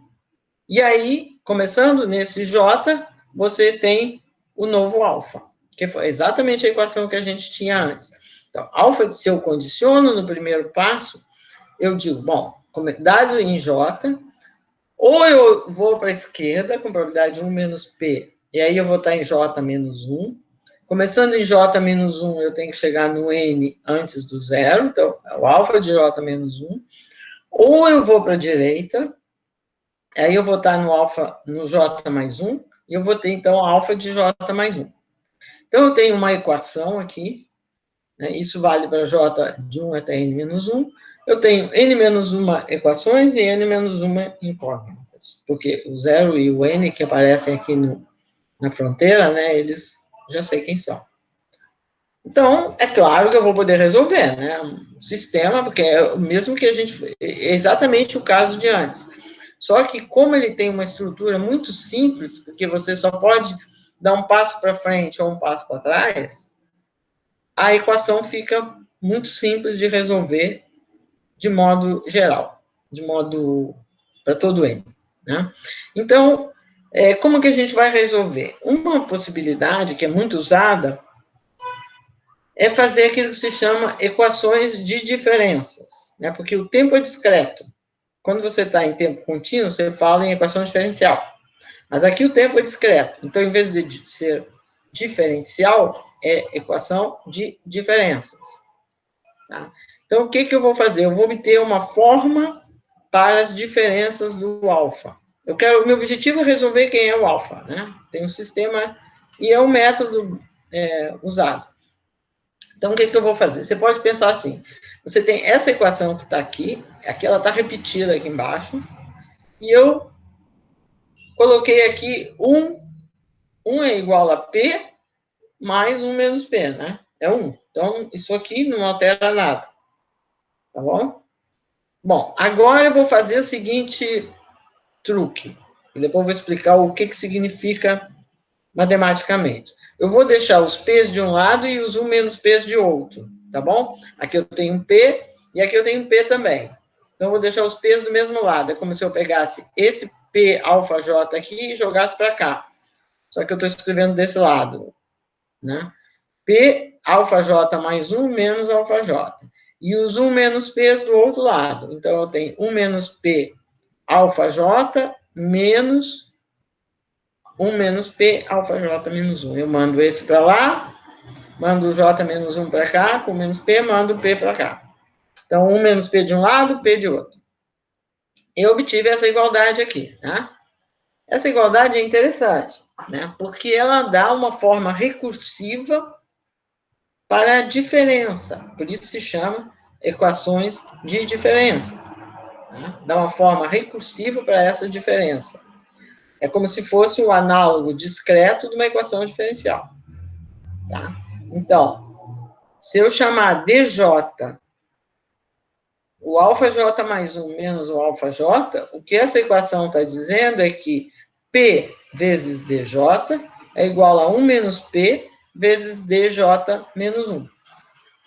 E aí, começando nesse J, você tem o novo alfa, que foi exatamente a equação que a gente tinha antes. Então, alfa, se eu condiciono no primeiro passo, eu digo, bom, dado em J, ou eu vou para a esquerda, com probabilidade 1 menos P, e aí eu vou estar em J menos 1. Começando em J menos 1, eu tenho que chegar no N antes do zero, então, é o alfa de J menos 1. Ou eu vou para a direita, aí eu vou estar no alfa, no J mais 1, e eu vou ter, então, alfa de J mais 1. Então, eu tenho uma equação aqui, né, isso vale para J de 1 até N menos 1. Eu tenho N menos 1 equações e N menos 1 incógnitas, porque o 0 e o N que aparecem aqui na fronteira, né, eles já sei quem são. Então, é claro que eu vou poder resolver, né, um sistema, porque é o mesmo que a gente, é exatamente o caso de antes. Só que como ele tem uma estrutura muito simples, porque você só pode dar um passo para frente ou um passo para trás, a equação fica muito simples de resolver de modo geral, de modo para todo N. Né? Então, como que a gente vai resolver? Uma possibilidade que é muito usada é fazer aquilo que se chama equações de diferenças, né? Porque o tempo é discreto. Quando você está em tempo contínuo, você fala em equação diferencial. Mas aqui o tempo é discreto. Então, em vez de ser diferencial, é equação de diferenças. Tá? Então, o que eu vou fazer? Eu vou obter uma forma para as diferenças do alfa. Meu objetivo é resolver quem é o alfa, né? Tem um sistema e é um método usado. Então, o que eu vou fazer? Você pode pensar assim, você tem essa equação que está aqui ela está repetida aqui embaixo, e eu coloquei aqui 1 é igual a P mais 1 menos P, né? É 1. Então, isso aqui não altera nada. Tá bom? Bom, agora eu vou fazer o seguinte truque. E depois eu vou explicar o que significa matematicamente. Eu vou deixar os P's de um lado e os 1 menos P's de outro, tá bom? Aqui eu tenho um P e aqui eu tenho um P também. Então, eu vou deixar os P's do mesmo lado. É como se eu pegasse esse P alfa J aqui e jogasse para cá. Só que eu estou escrevendo desse lado, né? P alfa J mais 1 menos alfa J. E os 1 menos P's do outro lado. Então, eu tenho 1 menos P alfa J menos 1 menos P alfa J menos 1. Eu mando esse para lá, mando o J menos 1 para cá, com menos P, mando o P para cá. Então, 1 menos P de um lado, P de outro. Eu obtive essa igualdade aqui, né? Essa igualdade é interessante, né? Porque ela dá uma forma recursiva para a diferença. Por isso se chama equações de diferença. Né? Dá uma forma recursiva para essa diferença. É como se fosse o análogo discreto de uma equação diferencial. Tá? Então, se eu chamar dj o alfa j mais 1 menos o alfa j, o que essa equação está dizendo é que P vezes dj é igual a 1 menos P vezes dj menos 1.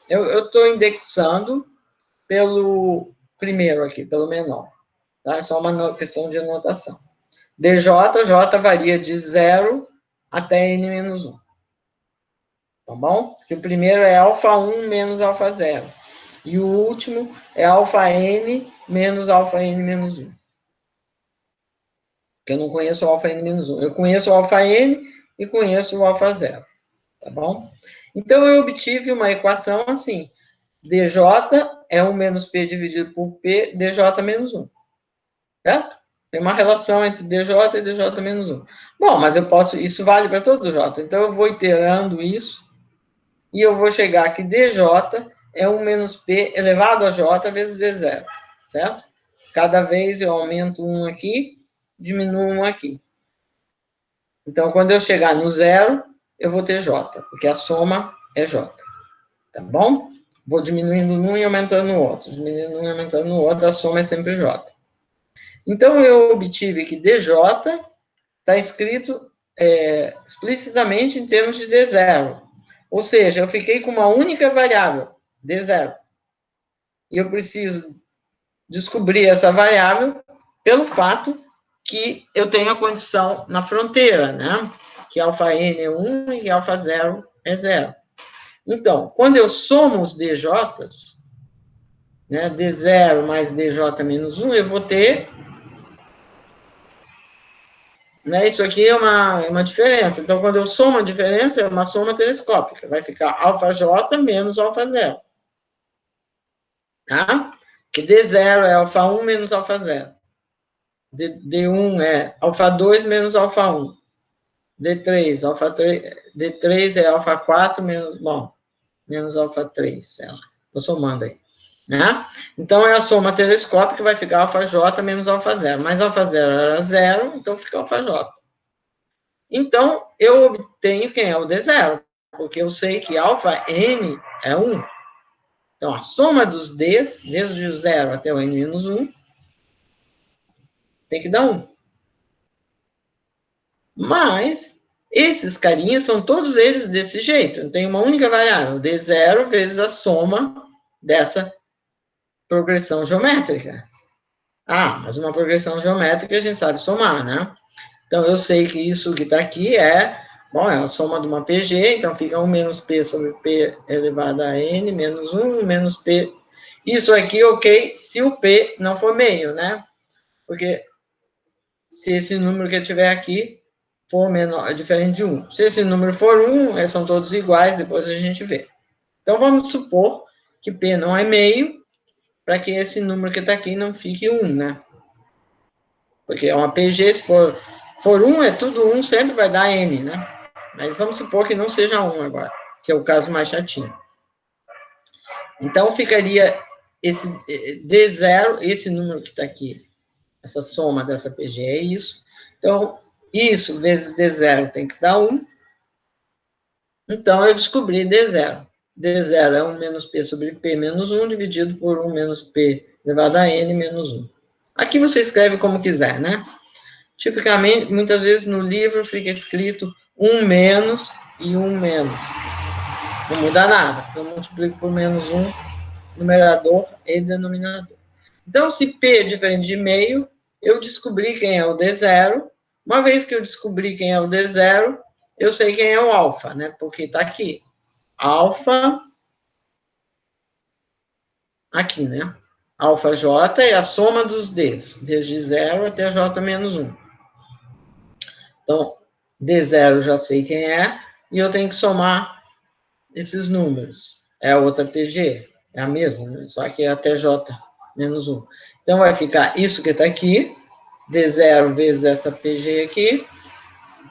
Eu estou indexando pelo primeiro aqui, pelo menor. Tá? É só uma questão de anotação. J varia de 0 até n menos 1. Tá bom? Que o primeiro é alfa 1 menos alfa 0. E o último é alfa n menos alfa n menos 1. Porque eu não conheço o alfa n menos 1. Eu conheço o alfa n e conheço o alfa 0. Tá bom? Então, eu obtive uma equação assim. dj é 1 menos p dividido por p, dj menos 1. Certo? Tem uma relação entre dj e dj menos 1. Bom, mas eu posso... Isso vale para todo j. Então, eu vou iterando isso e eu vou chegar que dj é 1 menos p elevado a j vezes d0. Certo? Cada vez eu aumento 1 aqui, diminuo 1 aqui. Então, quando eu chegar no zero, eu vou ter j, porque a soma é j. Tá bom? Vou diminuindo num e aumentando no outro. Diminuindo num e aumentando no outro, a soma é sempre J. Então, eu obtive que DJ está escrito explicitamente em termos de D0. Ou seja, eu fiquei com uma única variável, D0. E eu preciso descobrir essa variável pelo fato que eu tenho a condição na fronteira, né? Que αn é 1 e que α0 é 0. Então, quando eu somo os DJs, né, D0 mais DJ menos 1, eu vou ter... Né, isso aqui é uma diferença. Então, quando eu somo a diferença, é uma soma telescópica. Vai ficar αj menos α0. Tá? Que D0 é α1 menos α0. D1 é α2 menos α1. D3, D3 é α4 menos α3, sei lá. Estou somando aí. Né? Então, é a soma telescópica que vai ficar αj menos α0. Mas α0 era 0, então fica αj. Então, eu obtenho quem é o D0, porque eu sei que αn é 1. Então, a soma dos Ds, desde o 0 até o n menos 1, tem que dar 1. Mas, esses carinhas são todos eles desse jeito. Tem uma única variável, D0 vezes a soma dessa progressão geométrica. Ah, mas uma progressão geométrica a gente sabe somar, né? Então, eu sei que isso que está aqui é a soma de uma PG, então fica 1 menos P sobre P elevado a N, menos 1, menos P. Isso aqui, ok, se o P não for meio, né? Porque se esse número que eu tiver aqui for menor, diferente de 1. Se esse número for 1, eles são todos iguais, depois a gente vê. Então, vamos supor que P não é meio, para que esse número que está aqui não fique 1, né? Porque é uma PG, se for 1, é tudo 1, sempre vai dar N, né? Mas vamos supor que não seja 1 agora, que é o caso mais chatinho. Então, ficaria esse D0, esse número que está aqui, essa soma dessa PG é isso. Então, isso vezes D0 tem que dar 1. Então, eu descobri D0. D0 é 1 menos P sobre P menos 1, dividido por 1 menos P elevado a N menos 1. Aqui você escreve como quiser, né? Tipicamente, muitas vezes no livro fica escrito 1 menos e 1 menos. Não muda nada. Eu multiplico por menos 1, numerador e denominador. Então, se P é diferente de meio, eu descobri quem é o D0. Uma vez que eu descobri quem é o D0, eu sei quem é o alfa, né? Porque está aqui. Alfa, aqui, né? Alfa J é a soma dos Ds, desde 0 até J menos 1. Então, D0 eu já sei quem é, e eu tenho que somar esses números. É a outra PG, é a mesma, né? Só que é até J menos 1. Então, vai ficar isso que está aqui, D0 vezes essa PG aqui,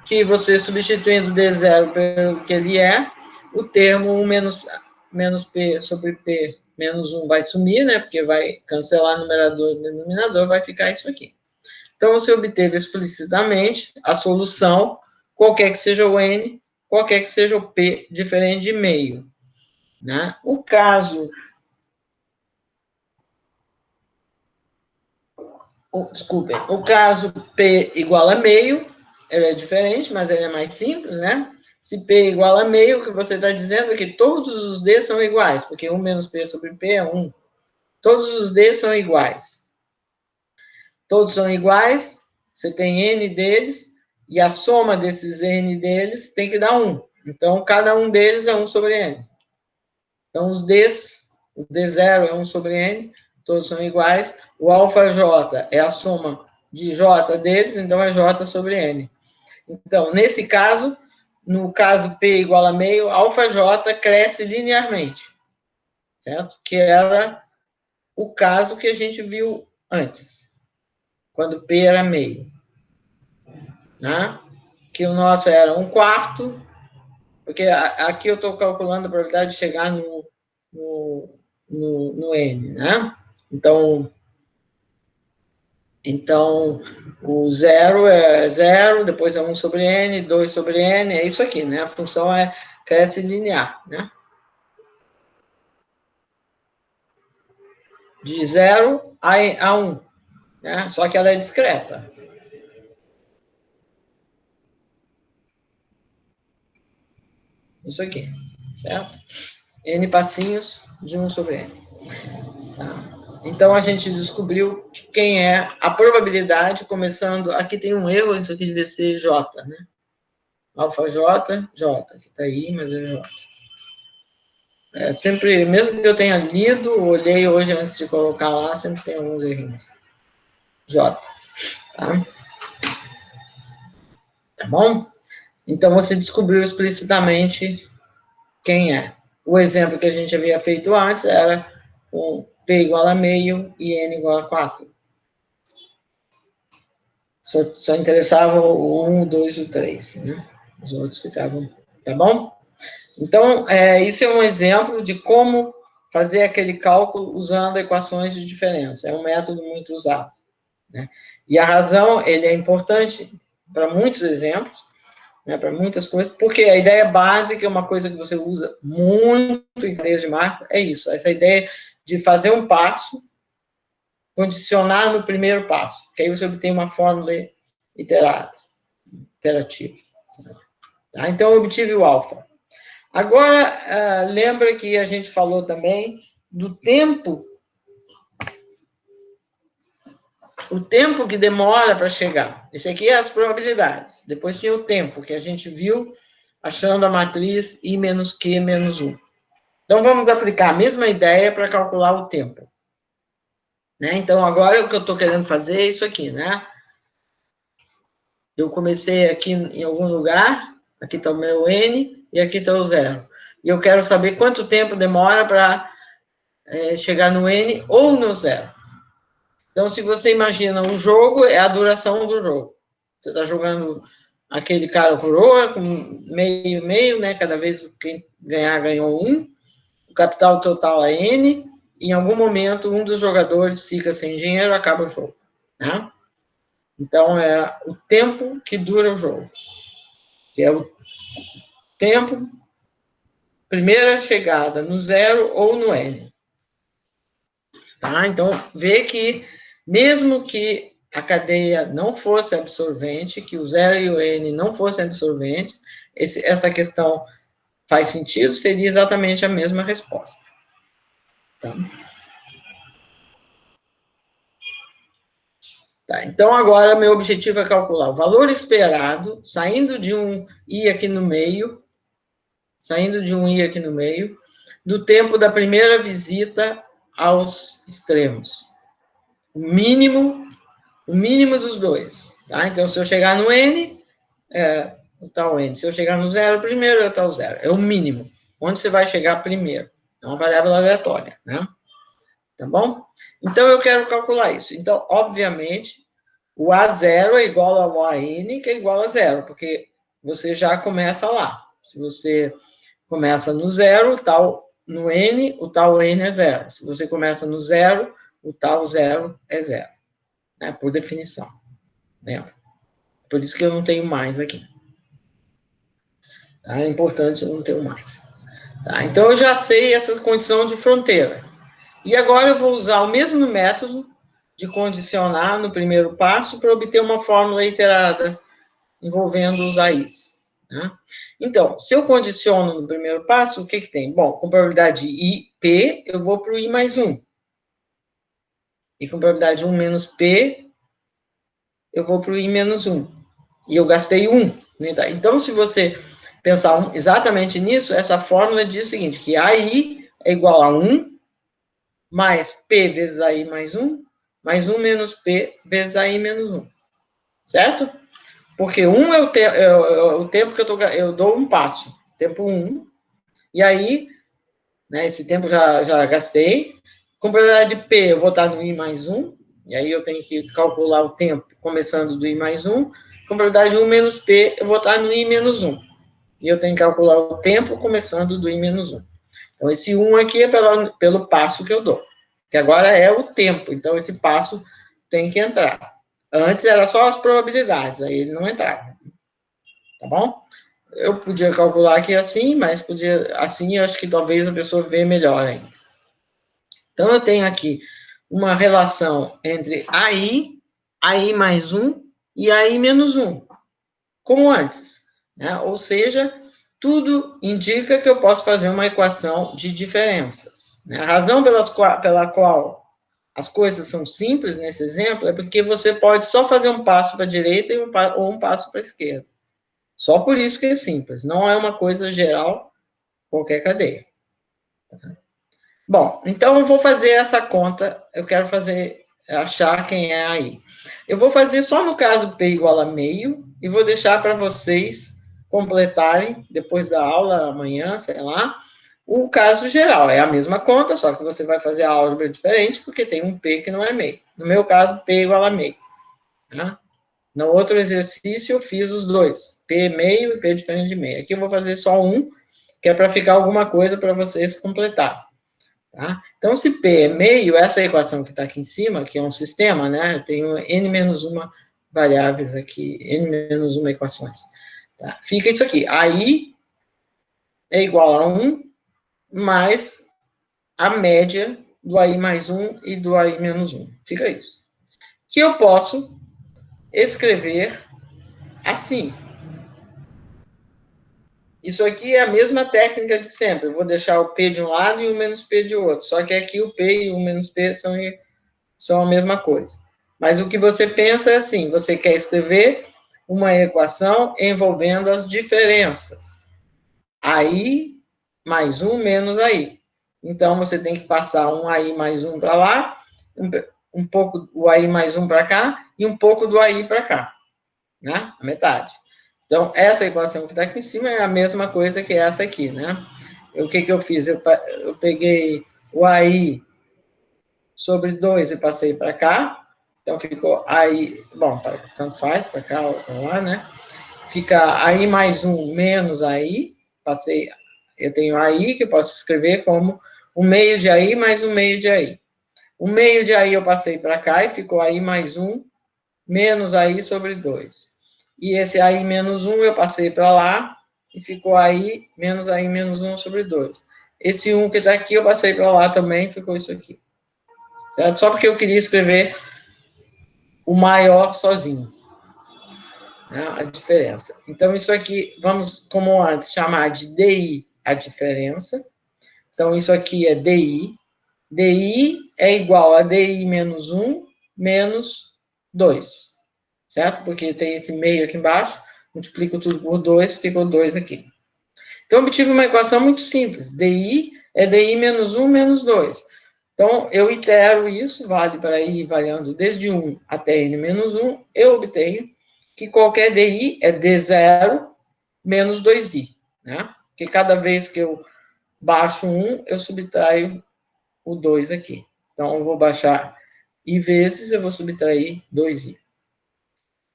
que você substituindo D0 pelo que ele é, o termo 1 menos P sobre P menos 1 vai sumir, né? Porque vai cancelar numerador e denominador, vai ficar isso aqui. Então, você obteve explicitamente a solução, qualquer que seja o N, qualquer que seja o P, diferente de meio. Né? O caso P igual a meio, ele é diferente, mas ele é mais simples, né? Se P igual a meio, o que você está dizendo é que todos os D são iguais, porque 1 menos P sobre P é 1. Todos os D são iguais. Todos são iguais, você tem N deles, e a soma desses N deles tem que dar 1. Então, cada um deles é 1 sobre N. Então, os Ds, o D0 é 1 sobre N, todos são iguais. O alfa J é a soma de J deles, então é J sobre N. Então, nesse caso, no caso P igual a meio, alfa J cresce linearmente, certo? Que era o caso que a gente viu antes, quando P era meio. Né? Que o nosso era 1/4, porque aqui eu estou calculando a probabilidade de chegar no N, né? Então, o 0 é 0, depois é 1 sobre N, 2 sobre N, é isso aqui, né? A função cresce linear, né? de 0 a 1, né? Só que ela é discreta. Isso aqui, certo? N passinhos de 1 sobre N. Tá? Então, a gente descobriu quem é a probabilidade, começando... Aqui tem um erro, isso aqui deve ser J, né? Alfa J, J. Aqui está I, mas é J. Sempre, mesmo que eu tenha lido, olhei hoje antes de colocar lá, sempre tem alguns errinhos. J. Tá? Tá bom? Então, você descobriu explicitamente quem é. O exemplo que a gente havia feito antes era o P igual a meio e N igual a 4. Só interessava o 1, o 2 e o 3, né? Os outros ficavam... Tá bom? Então, isso é um exemplo de como fazer aquele cálculo usando equações de diferença. É um método muito usado, né? E a razão, ele é importante para muitos exemplos, né, para muitas coisas, porque a ideia básica é uma coisa que você usa muito em cadeias de marca, é isso, essa ideia de fazer um passo, condicionar no primeiro passo, que aí você obtém uma fórmula iterativa. Tá? Então, eu obtive o alfa. Agora, lembra que a gente falou também do tempo, o tempo que demora para chegar. Esse aqui é as probabilidades. Depois tinha o tempo, que a gente viu achando a matriz I menos Q menos 1. Então, vamos aplicar a mesma ideia para calcular o tempo. Né? Então, agora o que eu estou querendo fazer é isso aqui, né? Eu comecei aqui em algum lugar, aqui está o meu N, e aqui está o 0. E eu quero saber quanto tempo demora para chegar no N ou no 0. Então, se você imagina um jogo, é a duração do jogo. Você está jogando aquele cara coroa, com meio, né? Cada vez quem ganhar, ganhou 1. O capital total é N. E em algum momento, um dos jogadores fica sem dinheiro, acaba o jogo. Né? Então, é o tempo que dura o jogo. Que é o tempo, primeira chegada no 0 ou no N. Tá? Então, vê que, mesmo que a cadeia não fosse absorvente, que o 0 e o N não fossem absorventes, essa questão faz sentido, seria exatamente a mesma resposta. Tá? Tá, então, agora, meu objetivo é calcular o valor esperado, saindo de um I aqui no meio, do tempo da primeira visita aos extremos. O mínimo dos dois. Tá? Então, se eu chegar no N, o tal N. Se eu chegar no 0 primeiro, é o tal 0. É o mínimo. Onde você vai chegar primeiro. É uma variável aleatória, né? Tá bom? Então, eu quero calcular isso. Então, obviamente, o A0 é igual ao AN, que é igual a 0, porque você já começa lá. Se você começa no 0, no N, o tal N é 0. Se você começa no 0, o tal 0 é 0. Né? Por definição. Lembra? Por isso que eu não tenho mais aqui. Tá? É importante eu não ter mais. Tá? Então, eu já sei essa condição de fronteira. E agora eu vou usar o mesmo método de condicionar no primeiro passo para obter uma fórmula iterada envolvendo os AIs. Né? Então, se eu condiciono no primeiro passo, o que tem? Bom, com probabilidade I, P, eu vou para o I mais 1. E com probabilidade 1 menos P, eu vou para o I menos 1. E eu gastei 1. Né? Então, se você pensar exatamente nisso, essa fórmula diz o seguinte, que AI é igual a 1 mais P vezes AI mais 1, mais 1 menos P vezes AI menos 1. Certo? Porque 1 é o tempo que eu dou um passo. Tempo 1. E aí, né, esse tempo já gastei. Com probabilidade de P, eu vou estar no I mais 1. E aí eu tenho que calcular o tempo começando do I mais 1. Com probabilidade de 1 menos P, eu vou estar no I menos 1. E eu tenho que calcular o tempo começando do I menos 1. Então, esse 1 aqui é pelo passo que eu dou. Que agora é o tempo. Então, esse passo tem que entrar. Antes era só as probabilidades, aí ele não entrava. Tá bom? Eu podia calcular aqui assim, mas assim eu acho que talvez a pessoa veja melhor ainda. Então, eu tenho aqui uma relação entre AI mais 1 e AI menos 1, como antes, né? Ou seja, tudo indica que eu posso fazer uma equação de diferenças, né? A razão pela qual as coisas são simples nesse exemplo é porque você pode só fazer um passo para a direita ou um passo para a esquerda. Só por isso que é simples, não é uma coisa geral, qualquer cadeia. Bom, então eu vou fazer essa conta, eu quero achar quem é aí. Eu vou fazer só no caso P igual a meio, e vou deixar para vocês completarem, depois da aula, amanhã, sei lá, o caso geral. É a mesma conta, só que você vai fazer a álgebra diferente, porque tem um P que não é meio. No meu caso, P igual a meio. Né? No outro exercício, eu fiz os dois, P meio e P diferente de meio. Aqui eu vou fazer só um, que é para ficar alguma coisa para vocês completar. Tá? Então, se P é meio, essa equação que está aqui em cima, que é um sistema, né? Tem n-1 variáveis aqui, n-1 equações. Tá? Fica isso aqui. Aí é igual a 1 mais a média do AI mais 1 e do AI menos 1. Fica isso. Que eu posso escrever assim. Isso aqui é a mesma técnica de sempre. Eu vou deixar o P de um lado e o menos P de outro. Só que aqui o P e o menos P são a mesma coisa. Mas o que você pensa é assim, você quer escrever uma equação envolvendo as diferenças. AI mais 1 menos AI. Então, você tem que passar um AI mais 1 para lá, um pouco do AI mais 1 para cá, e um pouco do AI para cá. Né? A metade. Então, essa equação que está aqui em cima é a mesma coisa que essa aqui, né? O que eu fiz? Eu peguei o AI sobre 2 e passei para cá. Então, ficou AI... Bom, tanto faz, para cá ou para lá, né? Fica AI mais 1 menos AI. Passei... Eu tenho AI, que eu posso escrever como o meio de AI mais o meio de AI. O meio de AI eu passei para cá e ficou AI mais 1 menos AI sobre 2. E esse AI menos 1 eu passei para lá e ficou AI menos 1 sobre 2. Esse 1 que está aqui eu passei para lá também, ficou isso aqui. Certo? Só porque eu queria escrever o maior sozinho. Né? A diferença. Então, isso aqui, vamos, como antes, chamar de DI a diferença. Então, isso aqui é DI. DI é igual a DI menos 1 menos 2. Certo? Porque tem esse meio aqui embaixo, multiplico tudo por 2, fica o 2 aqui. Então, eu obtive uma equação muito simples. DI é DI menos 1 menos 2. Então, eu itero isso, vale para ir variando desde 1 até n menos 1, eu obtenho que qualquer DI é D0 menos 2i. Né? Porque cada vez que eu baixo 1, eu subtraio o 2 aqui. Então, eu vou baixar i vezes, eu vou subtrair 2i.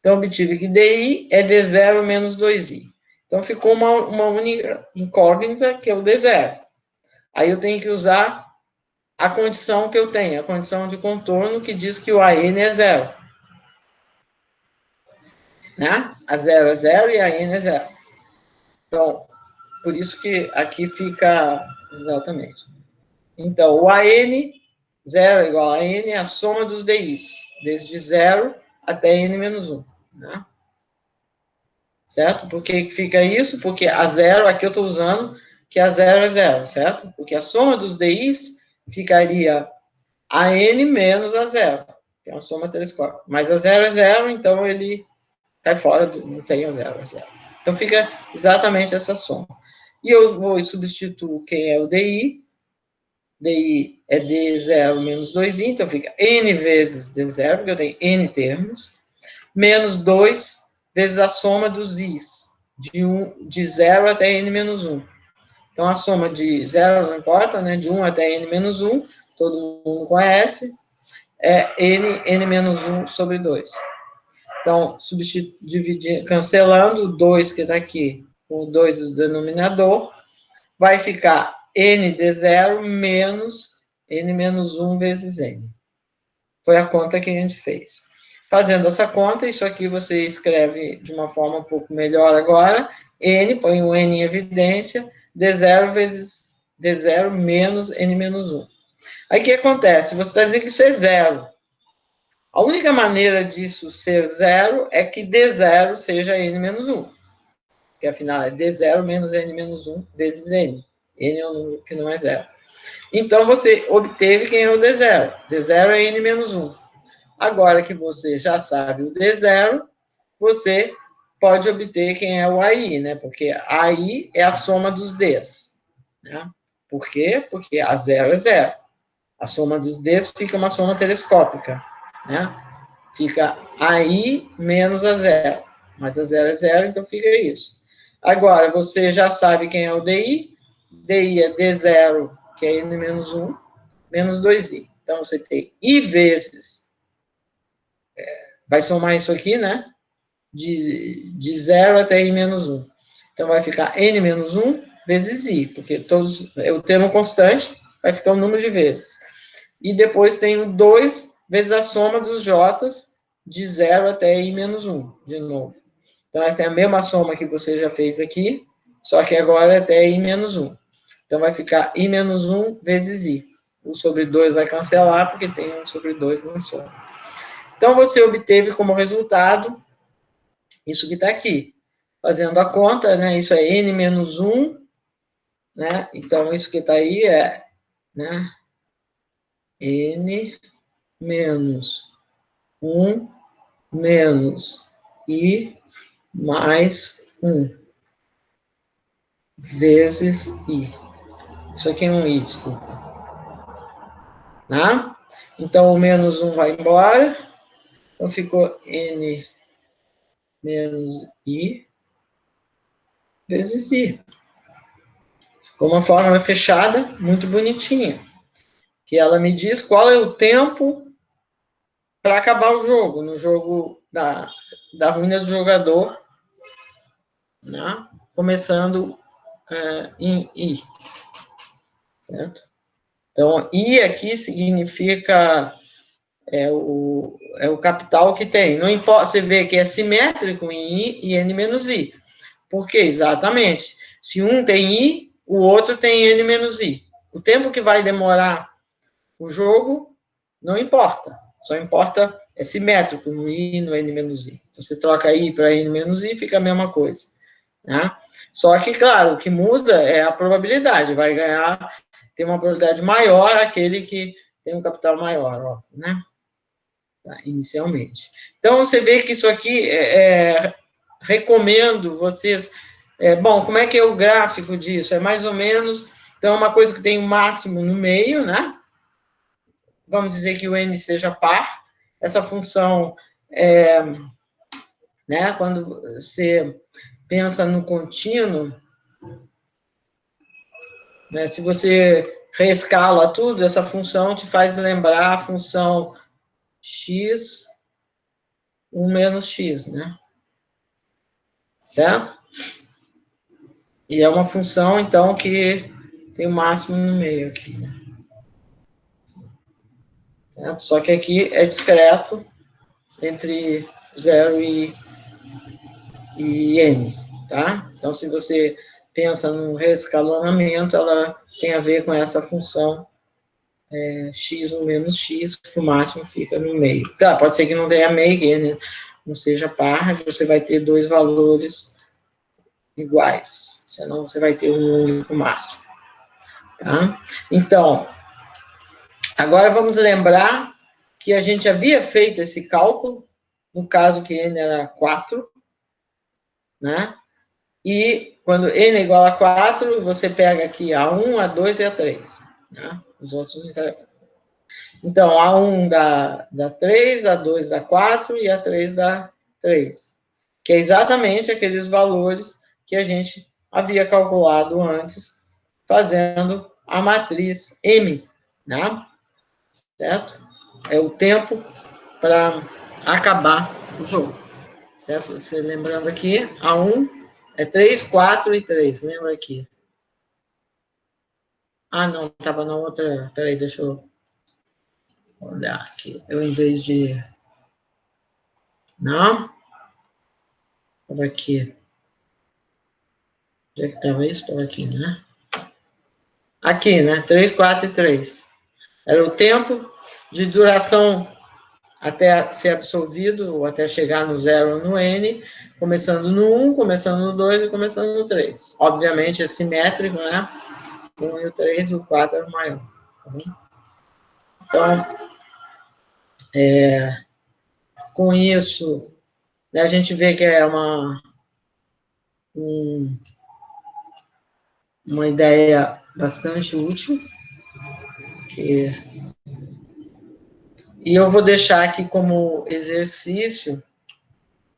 Então, obtive que DI é D0 menos 2i. Então, ficou uma única incógnita, que é o D0. Aí eu tenho que usar a condição que eu tenho, a condição de contorno, que diz que o AN é zero. Né? A 0 é 0 e a N é 0. Então, por isso que aqui fica exatamente. Então, o AN, 0 é igual a N, é a soma dos DIs, desde 0 até N menos 1. Né? Certo? Por que fica isso? Porque a 0, aqui eu estou usando que a 0 é 0, certo? Porque a soma dos DIs ficaria a N menos a 0, que é uma soma telescópica. Mas a 0 é 0, então ele cai fora, não tem a 0, é 0. Então fica exatamente essa soma. E eu vou substituir quem é o DI. DI é D0 menos 2i, então fica N vezes D0, porque eu tenho N termos, menos 2 vezes a soma dos i's, de 0 até N menos 1. Então, a soma de 0 não importa, né? De 1 até N menos 1, todo mundo conhece, é N menos 1 sobre 2. Então, cancelando o 2 que está aqui, com o 2 do denominador, vai ficar N de 0 menos N menos 1 vezes N. Foi a conta que a gente fez. Fazendo essa conta, isso aqui você escreve de uma forma um pouco melhor agora. N, põe o N em evidência, D0 vezes D0 menos N menos 1. Aí o que acontece? Você está dizendo que isso é zero. A única maneira disso ser zero é que D0 seja n menos 1. Que afinal é D0 menos n menos 1 vezes n. N é um número que não é zero. Então você obteve quem é o D0. D0 é n menos 1. Agora que você já sabe o D0, você pode obter quem é o AI, né? Porque AI é a soma dos Ds. Né? Por quê? Porque a zero é zero. A soma dos Ds fica uma soma telescópica. Né? Fica AI menos a zero. Mas a zero é zero, então fica isso. Agora, você já sabe quem é o DI. DI é D0, que é N menos 1, menos 2I. Então, você tem I vezes... vai somar isso aqui, né? De 0 até I menos 1. Então, vai ficar N menos 1 vezes I, porque todos, é o termo constante, vai ficar o número de vezes. E depois tem o 2 vezes a soma dos J's de 0 até I menos 1, de novo. Então, essa é a mesma soma que você já fez aqui, só que agora é até I menos 1. Então, vai ficar I menos 1 vezes I. O sobre 2 vai cancelar, porque tem 1 sobre 2 na soma. Então, você obteve como resultado isso que está aqui. Fazendo a conta, né, isso é N menos 1, né? Então, isso que está aí é, né, N menos 1 menos I mais 1 vezes I. Isso aqui é um I, desculpa. Tá? Então, o menos 1 vai embora. Então, ficou N menos I vezes I. Ficou uma fórmula fechada, muito bonitinha. Que ela me diz qual é o tempo para acabar o jogo, no jogo da ruína do jogador, né? Começando em I. Certo? Então, I aqui significa o capital que tem. Não importa, você vê que é simétrico em I e N menos I. Por quê? Exatamente. Se um tem I, o outro tem N menos I. O tempo que vai demorar o jogo não importa. Só importa, é simétrico no I e no N menos I. Você troca I para N menos I, fica a mesma coisa. Né? Só que, claro, o que muda é a probabilidade. Vai ganhar, tem uma probabilidade maior aquele que tem um capital maior, óbvio, né? Tá, inicialmente. Então, você vê que isso aqui, recomendo vocês... bom, como é que é o gráfico disso? É mais ou menos... Então, é uma coisa que tem o máximo no meio, né? Vamos dizer que o n seja par. Essa função, né, quando você pensa no contínuo, né, se você reescala tudo, essa função te faz lembrar a função x, 1 menos x, né? Certo? E é uma função, então, que tem o máximo no meio aqui, né? Certo? Só que aqui é discreto entre 0 e n, tá? Então, se você pensa no reescalonamento, ela tem a ver com essa função x1 menos x, que o máximo fica no meio. Tá, pode ser que não tenha meio, que n não seja par, você vai ter dois valores iguais, senão você vai ter um único máximo. Tá? Então, agora vamos lembrar que a gente havia feito esse cálculo, no caso que n era 4, né? E quando n é igual a 4, você pega aqui A1, A2 e A3. Né? Os outros não interessam. Então, A1 dá 3, A2 dá 4 e A3 dá 3. Que é exatamente aqueles valores que a gente havia calculado antes, fazendo a matriz M. Né? Certo? É o tempo para acabar o jogo. Certo? Você lembrando aqui, A1 é 3, 4 e 3. Lembra aqui? Ah, não, estava na outra. Peraí, deixa eu olhar aqui. Eu, em vez de. Não? Estava aqui. Onde é que estava isso? Estava aqui, né? Aqui, né? 3, 4 e 3. Era o tempo de duração até ser absorvido, ou até chegar no 0 ou no N, começando no 1, começando no 2 e começando no 3. Obviamente é simétrico, né? O 1 e o 3, e o 4 é o maior. Então, com isso, né, a gente vê que é uma ideia bastante útil. E eu vou deixar aqui como exercício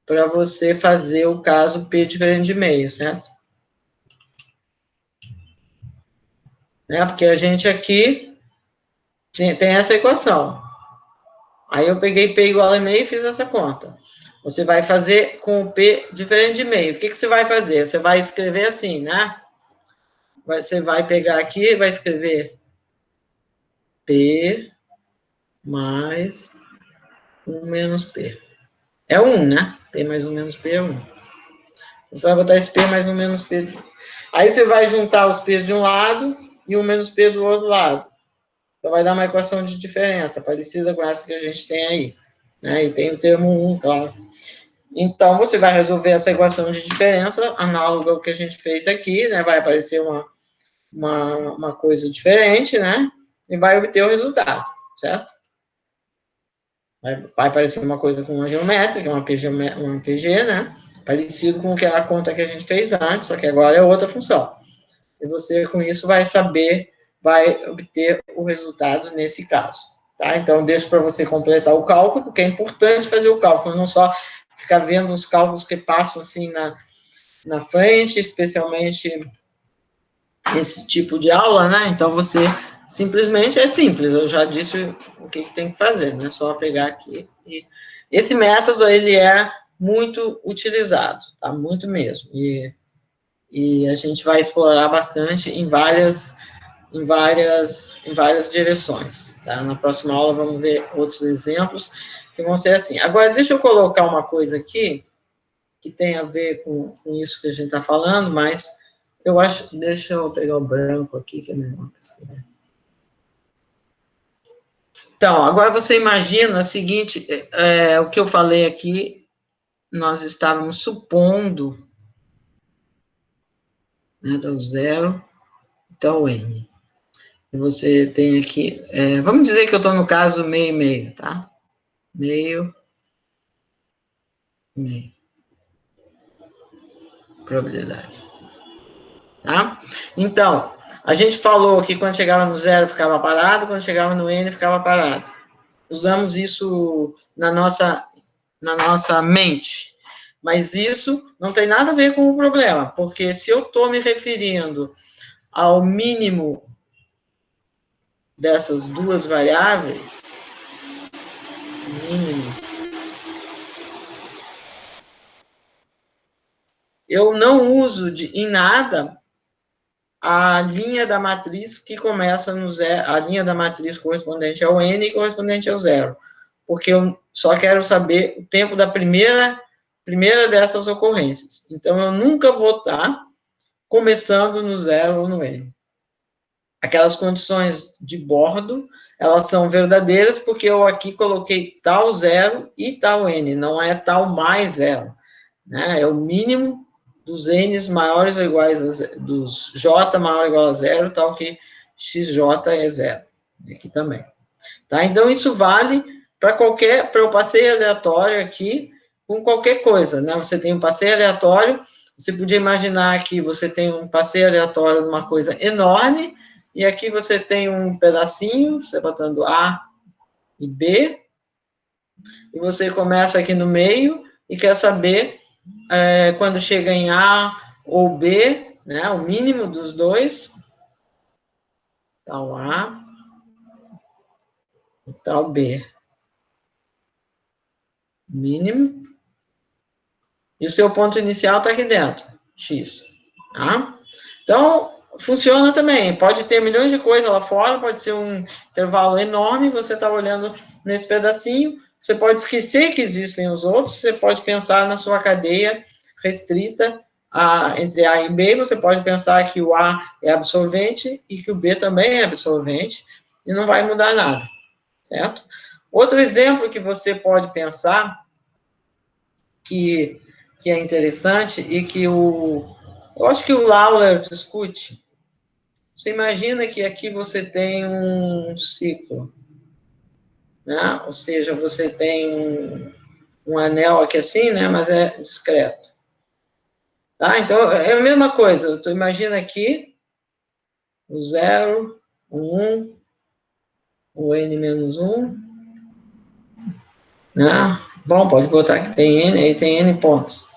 para você fazer o caso P diferente de meio, certo? Né? Porque a gente aqui tem essa equação. Aí eu peguei P igual a meio e fiz essa conta. Você vai fazer com o P diferente de meio. O que você vai fazer? Você vai escrever assim, né? Você vai pegar aqui e vai escrever P mais 1 menos P. É 1, né? P mais 1 menos P é 1. Você vai botar esse P mais 1 menos P. Aí você vai juntar os P's de um lado e 1 menos P do outro lado. Então vai dar uma equação de diferença, parecida com essa que a gente tem aí. Né? E tem o termo 1, claro. Então, você vai resolver essa equação de diferença, análoga ao que a gente fez aqui, né? Vai aparecer uma coisa diferente, né? E vai obter o resultado, certo? Vai aparecer uma coisa com uma geométrica, uma PG, né? Parecido com a conta que a gente fez antes, só que agora é outra função. E você, com isso, vai obter o resultado nesse caso. Tá? Então, deixo para você completar o cálculo, porque é importante fazer o cálculo, não só ficar vendo os cálculos que passam assim na frente, especialmente esse tipo de aula, né? Então, você simplesmente é simples, eu já disse o que tem que fazer, não é só pegar aqui. Esse método, ele é muito utilizado, tá? Muito mesmo. E a gente vai explorar bastante em várias direções. Tá? Na próxima aula vamos ver outros exemplos que vão ser assim. Agora, deixa eu colocar uma coisa aqui que tem a ver com isso que a gente está falando, mas eu acho... Deixa eu pegar o branco aqui, que é melhor para escrever. Então, agora você imagina o seguinte, o que eu falei aqui, nós estávamos supondo, né, do 0 até o N. E você tem aqui, vamos dizer que eu estou no caso meio, tá? Meio. Probabilidade. Tá? Então, a gente falou que quando chegava no 0 ficava parado, quando chegava no N ficava parado. Usamos isso na nossa mente. Mas isso não tem nada a ver com o problema, porque se eu estou me referindo ao mínimo dessas duas variáveis, mínimo, eu não uso em nada a linha da matriz que começa no 0, a linha da matriz correspondente ao N e correspondente ao 0, porque eu só quero saber o tempo da primeira dessas ocorrências. Então, eu nunca vou estar começando no 0 ou no N. Aquelas condições de bordo, elas são verdadeiras porque eu aqui coloquei tal 0 e tal N, não é tal mais 0. Né? É o mínimo dos n's maiores ou iguais dos j maior ou igual a 0, tal que xj é 0. Aqui também. Tá? Então, isso vale para o passeio aleatório aqui, com qualquer coisa. Né? Você tem um passeio aleatório, você podia imaginar que você tem um passeio aleatório numa coisa enorme, e aqui você tem um pedacinho, você botando A e B, e você começa aqui no meio e quer saber quando chega em A ou B, né, o mínimo dos dois, tal A e tal B. Mínimo. E o seu ponto inicial está aqui dentro, X. Tá? Então, funciona também. Pode ter milhões de coisas lá fora, pode ser um intervalo enorme, você está olhando nesse pedacinho, você pode esquecer que existem os outros, você pode pensar na sua cadeia restrita entre A e B, você pode pensar que o A é absorvente e que o B também é absorvente, e não vai mudar nada, certo? Outro exemplo que você pode pensar, que é interessante, e que eu acho que o Lawler discute. Você imagina que aqui você tem um ciclo, né? Ou seja, você tem um anel aqui assim, né? Mas é discreto. Tá? Então, é a mesma coisa. Tu imagina aqui o 0, o 1, o n-1, né? Bom, pode botar que tem n, aí tem n pontos.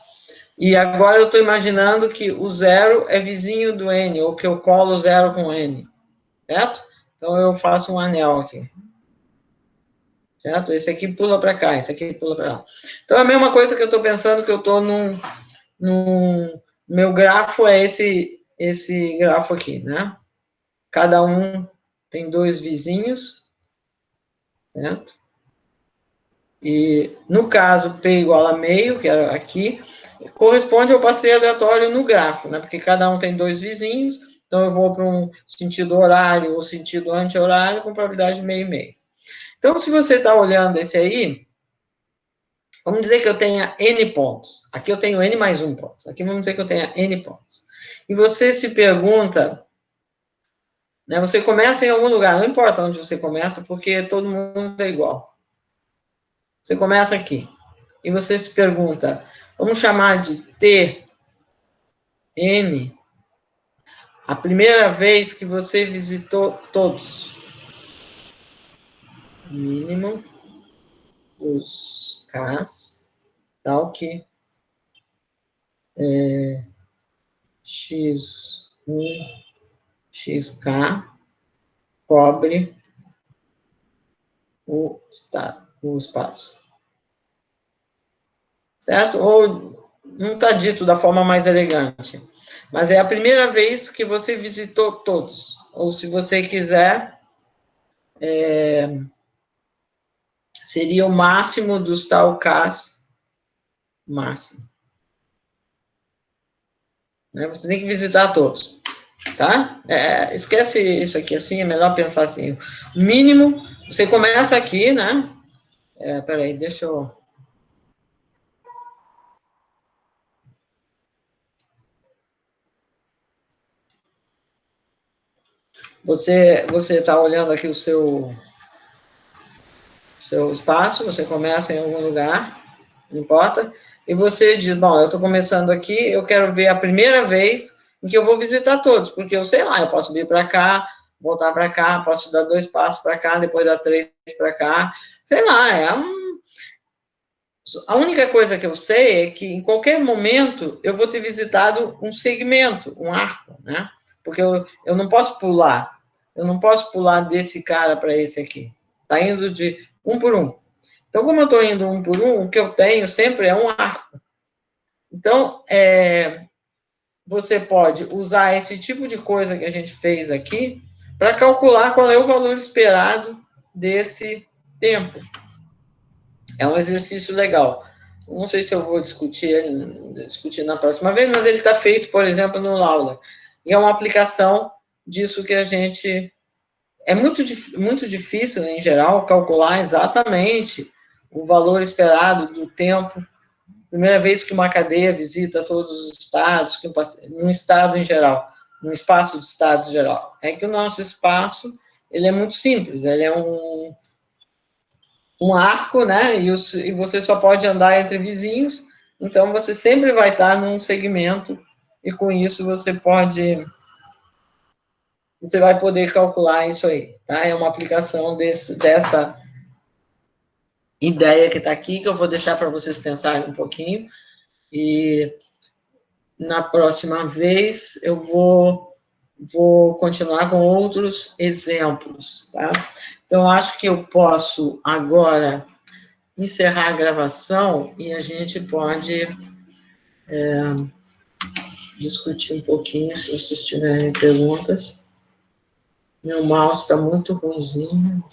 E agora eu estou imaginando que o 0 é vizinho do n, ou que eu colo o 0 com n, certo? Então, eu faço um anel aqui. Certo? Esse aqui pula para cá, esse aqui pula para lá. Então, é a mesma coisa que eu estou pensando que eu estou num... Meu grafo é esse grafo aqui, né? Cada um tem 2 vizinhos, certo? E, no caso, P igual a meio, que era aqui, corresponde ao passeio aleatório no grafo, né? Porque cada um tem 2 vizinhos, então eu vou para um sentido horário ou sentido anti-horário com probabilidade de meio e meio. Então, se você está olhando esse aí, vamos dizer que eu tenha N pontos. Aqui eu tenho N mais 1 ponto. Aqui vamos dizer que eu tenha N pontos. E você se pergunta, né, você começa em algum lugar, não importa onde você começa, porque todo mundo é igual. Você começa aqui. E você se pergunta, vamos chamar de T, N, a primeira vez que você visitou todos. Mínimo dos Ks, tal que X1, XK cobre o espaço. Certo? Ou não está dito da forma mais elegante, mas é a primeira vez que você visitou todos. Ou, se você quiser, seria o máximo dos tal Ks, máximo. Né? Você tem que visitar todos. Tá? Esquece isso aqui, assim, é melhor pensar assim. O mínimo, você começa aqui, né? Peraí, deixa eu... Você está olhando aqui o seu espaço, você começa em algum lugar, não importa, e você diz, bom, eu estou começando aqui, eu quero ver a primeira vez em que eu vou visitar todos, porque eu sei lá, eu posso vir para cá, voltar para cá, posso dar 2 passos para cá, depois dar 3 para cá, sei lá, a única coisa que eu sei é que em qualquer momento eu vou ter visitado um segmento, um arco, né? Porque eu não posso pular, eu não posso pular desse cara para esse aqui, está indo de um por um. Então, como eu estou indo um por um, o que eu tenho sempre é um arco. Então, você pode usar esse tipo de coisa que a gente fez aqui para calcular qual é o valor esperado desse tempo. É um exercício legal. Não sei se eu vou discutir na próxima vez, mas ele está feito, por exemplo, no Lawler. E é uma aplicação disso que a gente... É muito difícil, em geral, calcular exatamente o valor esperado do tempo. Primeira vez que uma cadeia visita todos os estados, num estado em geral, num espaço de estados em geral. É que o nosso espaço, ele é muito simples, ele é um arco, né? E você só pode andar entre vizinhos, então você sempre vai estar num segmento, e com isso você vai poder calcular isso aí, tá? É uma aplicação dessa ideia que está aqui, que eu vou deixar para vocês pensarem um pouquinho, e na próxima vez eu vou continuar com outros exemplos, tá? Então, acho que eu posso agora encerrar a gravação e a gente pode discutir um pouquinho, se vocês tiverem perguntas. Meu mouse está muito ruimzinho.